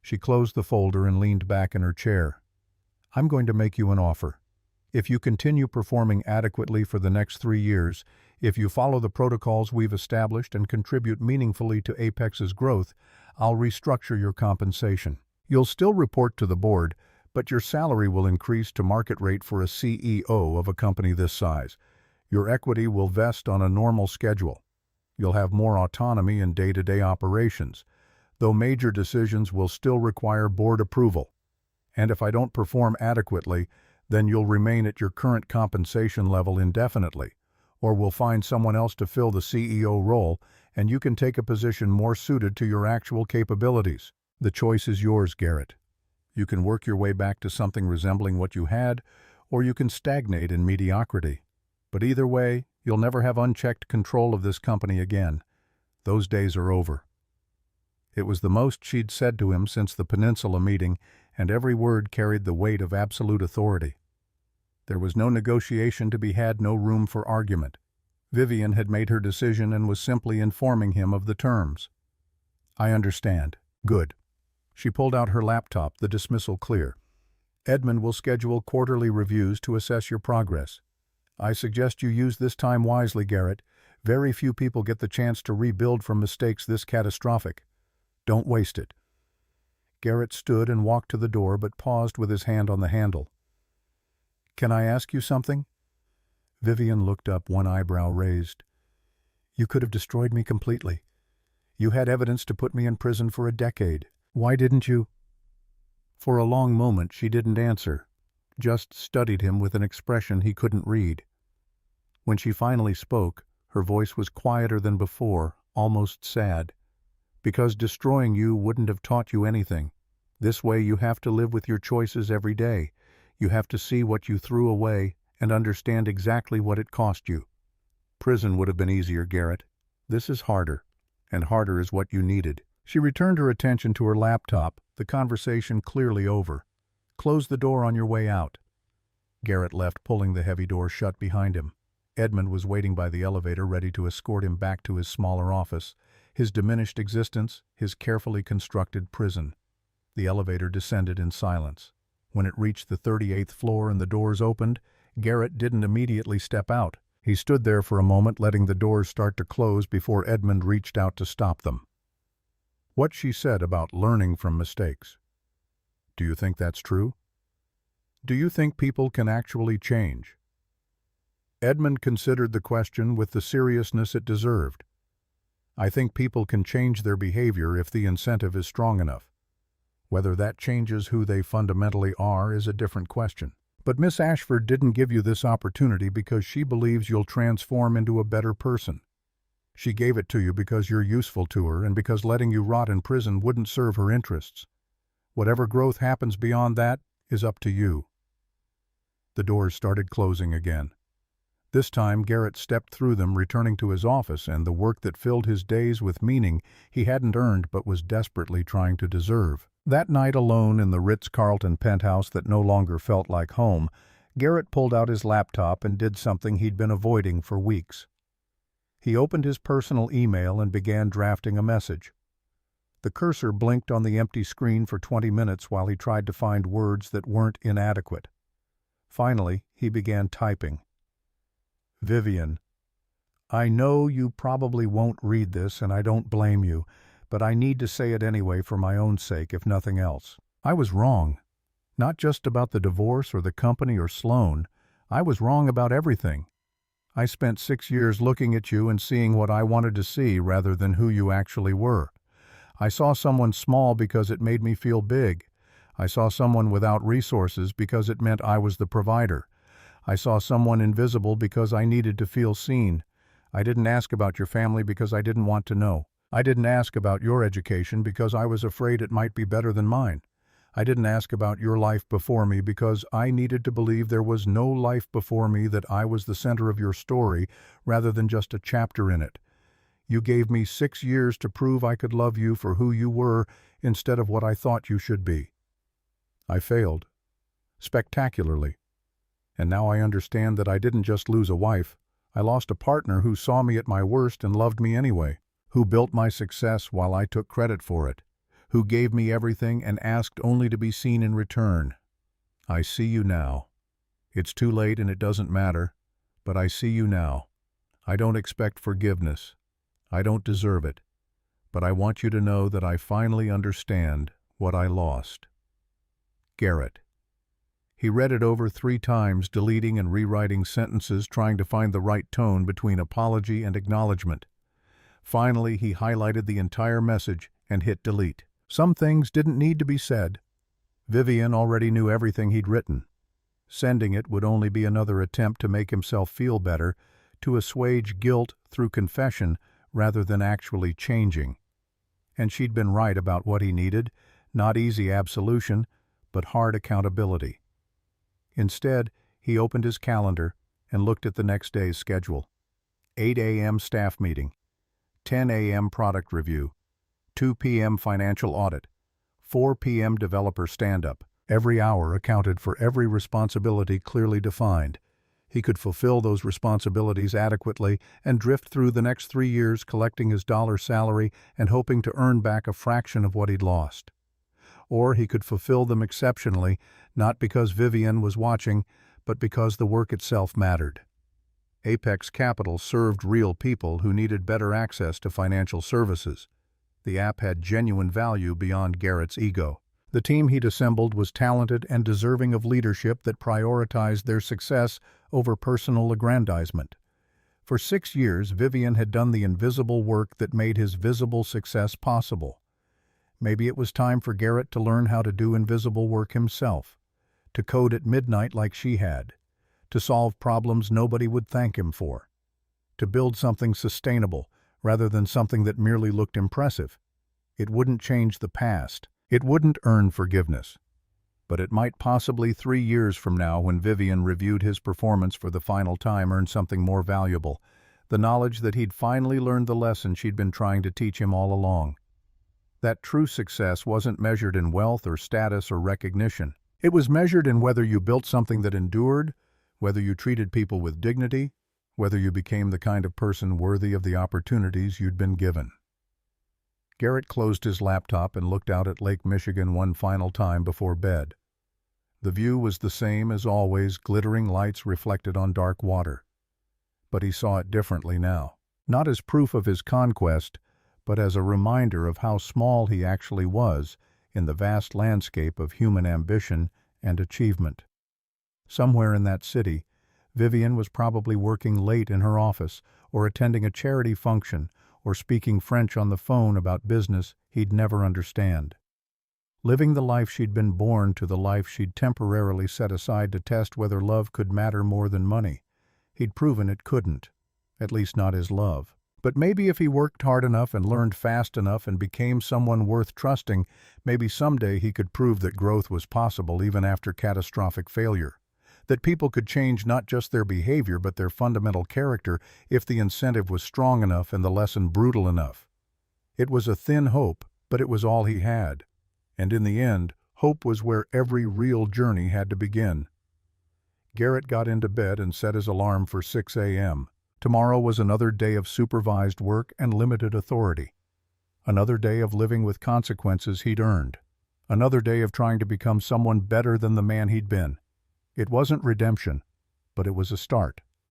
Speaker 1: She closed the folder and leaned back in her chair. "I'm going to make you an offer. If you continue performing adequately for the next 3 years, if you follow the protocols we've established and contribute meaningfully to Apex's growth, I'll restructure your compensation. You'll still report to the board, but your salary will increase to market rate for a CEO of a company this size. Your equity will vest on a normal schedule. You'll have more autonomy in day-to-day operations, though major decisions will still require board approval. And if I don't perform adequately, then you'll remain at your current compensation level indefinitely, or we'll find someone else to fill the CEO role and you can take a position more suited to your actual capabilities. The choice is yours, Garrett. You can work your way back to something resembling what you had, or you can stagnate in mediocrity. But either way, you'll never have unchecked control of this company again. Those days are over. It was the most she'd said to him since the Peninsula meeting, and every word carried the weight of absolute authority. There was no negotiation to be had, no room for argument. Vivienne had made her decision and was simply informing him of the terms. I understand. Good. She pulled out her laptop, the dismissal clear. Edmund will schedule quarterly reviews to assess your progress. I suggest you use this time wisely, Garrett. Very few people get the chance to rebuild from mistakes this catastrophic. Don't waste it. Garrett stood and walked to the door but paused with his hand on the handle. Can I ask you something? Vivienne looked up, one eyebrow raised. You could have destroyed me completely. You had evidence to put me in prison for a decade. Why didn't you? For a long moment she didn't answer, just studied him with an expression he couldn't read. When she finally spoke, her voice was quieter than before, almost sad. Because destroying you wouldn't have taught you anything. This way you have to live with your choices every day. You have to see what you threw away and understand exactly what it cost you. Prison would have been easier, Garrett. This is harder, and harder is what you needed. She returned her attention to her laptop, the conversation clearly over. Close the door on your way out. Garrett left, pulling the heavy door shut behind him. Edmund was waiting by the elevator, ready to escort him back to his smaller office, his diminished existence, his carefully constructed prison. The elevator descended in silence. When it reached the 38th floor and the doors opened, Garrett didn't immediately step out. He stood there for a moment, letting the doors start to close before Edmund reached out to stop them. What she said about learning from mistakes. Do you think that's true? Do you think people can actually change? Edmund considered the question with the seriousness it deserved. I think people can change their behavior if the incentive is strong enough. Whether that changes who they fundamentally are is a different question. But Miss Ashford didn't give you this opportunity because she believes you'll transform into a better person. She gave it to you because you're useful to her and because letting you rot in prison wouldn't serve her interests. Whatever growth happens beyond that is up to you. The doors started closing again. This time Garrett stepped through them, returning to his office and the work that filled his days with meaning he hadn't earned but was desperately trying to deserve. That night alone in the Ritz-Carlton penthouse that no longer felt like home, Garrett pulled out his laptop and did something he'd been avoiding for weeks. He opened his personal email and began drafting a message. The cursor blinked on the empty screen for 20 minutes while he tried to find words that weren't inadequate. Finally, he began typing. Vivienne, I know you probably won't read this and I don't blame you, but I need to say it anyway for my own sake, if nothing else. I was wrong. Not just about the divorce or the company or Sloan. I was wrong about everything. I spent 6 years looking at you and seeing what I wanted to see rather than who you actually were. I saw someone small because it made me feel big. I saw someone without resources because it meant I was the provider. I saw someone invisible because I needed to feel seen. I didn't ask about your family because I didn't want to know. I didn't ask about your education because I was afraid it might be better than mine. I didn't ask about your life before me because I needed to believe there was no life before me, that I was the center of your story rather than just a chapter in it. You gave me 6 years to prove I could love you for who you were instead of what I thought you should be. I failed. Spectacularly. And now I understand that I didn't just lose a wife. I lost a partner who saw me at my worst and loved me anyway, who built my success while I took credit for it, who gave me everything and asked only to be seen in return. I see you now. It's too late and it doesn't matter, but I see you now. I don't expect forgiveness. I don't deserve it, but I want you to know that I finally understand what I lost. Garrett. He read it over 3 times, deleting and rewriting sentences, trying to find the right tone between apology and acknowledgement. Finally, he highlighted the entire message and hit delete. Some things didn't need to be said. Vivienne already knew everything he'd written. Sending it would only be another attempt to make himself feel better, to assuage guilt through confession rather than actually changing. And she'd been right about what he needed, not easy absolution, but hard accountability. Instead, he opened his calendar and looked at the next day's schedule. 8 a.m. staff meeting, 10 a.m. product review, 2 p.m. financial audit, 4 p.m. developer stand-up. Every hour accounted for every responsibility clearly defined. He could fulfill those responsibilities adequately and drift through the next 3 years collecting his dollar salary and hoping to earn back a fraction of what he'd lost. Or he could fulfill them exceptionally, not because Vivienne was watching, but because the work itself mattered. Apex Capital served real people who needed better access to financial services. The app had genuine value beyond Garrett's ego. The team he'd assembled was talented and deserving of leadership that prioritized their success over personal aggrandizement. For 6 years, Vivienne had done the invisible work that made his visible success possible. Maybe it was time for Garrett to learn how to do invisible work himself, to code at midnight like she had, to solve problems nobody would thank him for, to build something sustainable rather than something that merely looked impressive. It wouldn't change the past. It wouldn't earn forgiveness. But it might possibly 3 years from now, when Vivienne reviewed his performance for the final time, earn something more valuable, the knowledge that he'd finally learned the lesson she'd been trying to teach him all along. That true success wasn't measured in wealth or status or recognition. It was measured in whether you built something that endured, whether you treated people with dignity, whether you became the kind of person worthy of the opportunities you'd been given. Garrett closed his laptop and looked out at Lake Michigan one final time before bed. The view was the same as always, glittering lights reflected on dark water. But he saw it differently now. Not as proof of his conquest, but as a reminder of how small he actually was in the vast landscape of human ambition and achievement. Somewhere in that city, Vivienne was probably working late in her office, or attending a charity function, or speaking French on the phone about business he'd never understand. Living the life she'd been born to, the life she'd temporarily set aside to test whether love could matter more than money. He'd proven it couldn't, at least not his love. But maybe if he worked hard enough and learned fast enough and became someone worth trusting, maybe someday he could prove that growth was possible even after catastrophic failure. That people could change not just their behavior but their fundamental character if the incentive was strong enough and the lesson brutal enough. It was a thin hope, but it was all he had. And in the end, hope was where every real journey had to begin. Garrett got into bed and set his alarm for 6 a.m. Tomorrow was another day of supervised work and limited authority. Another day of living with consequences he'd earned. Another day of trying to become someone better than the man he'd been. It wasn't redemption, but it was a start.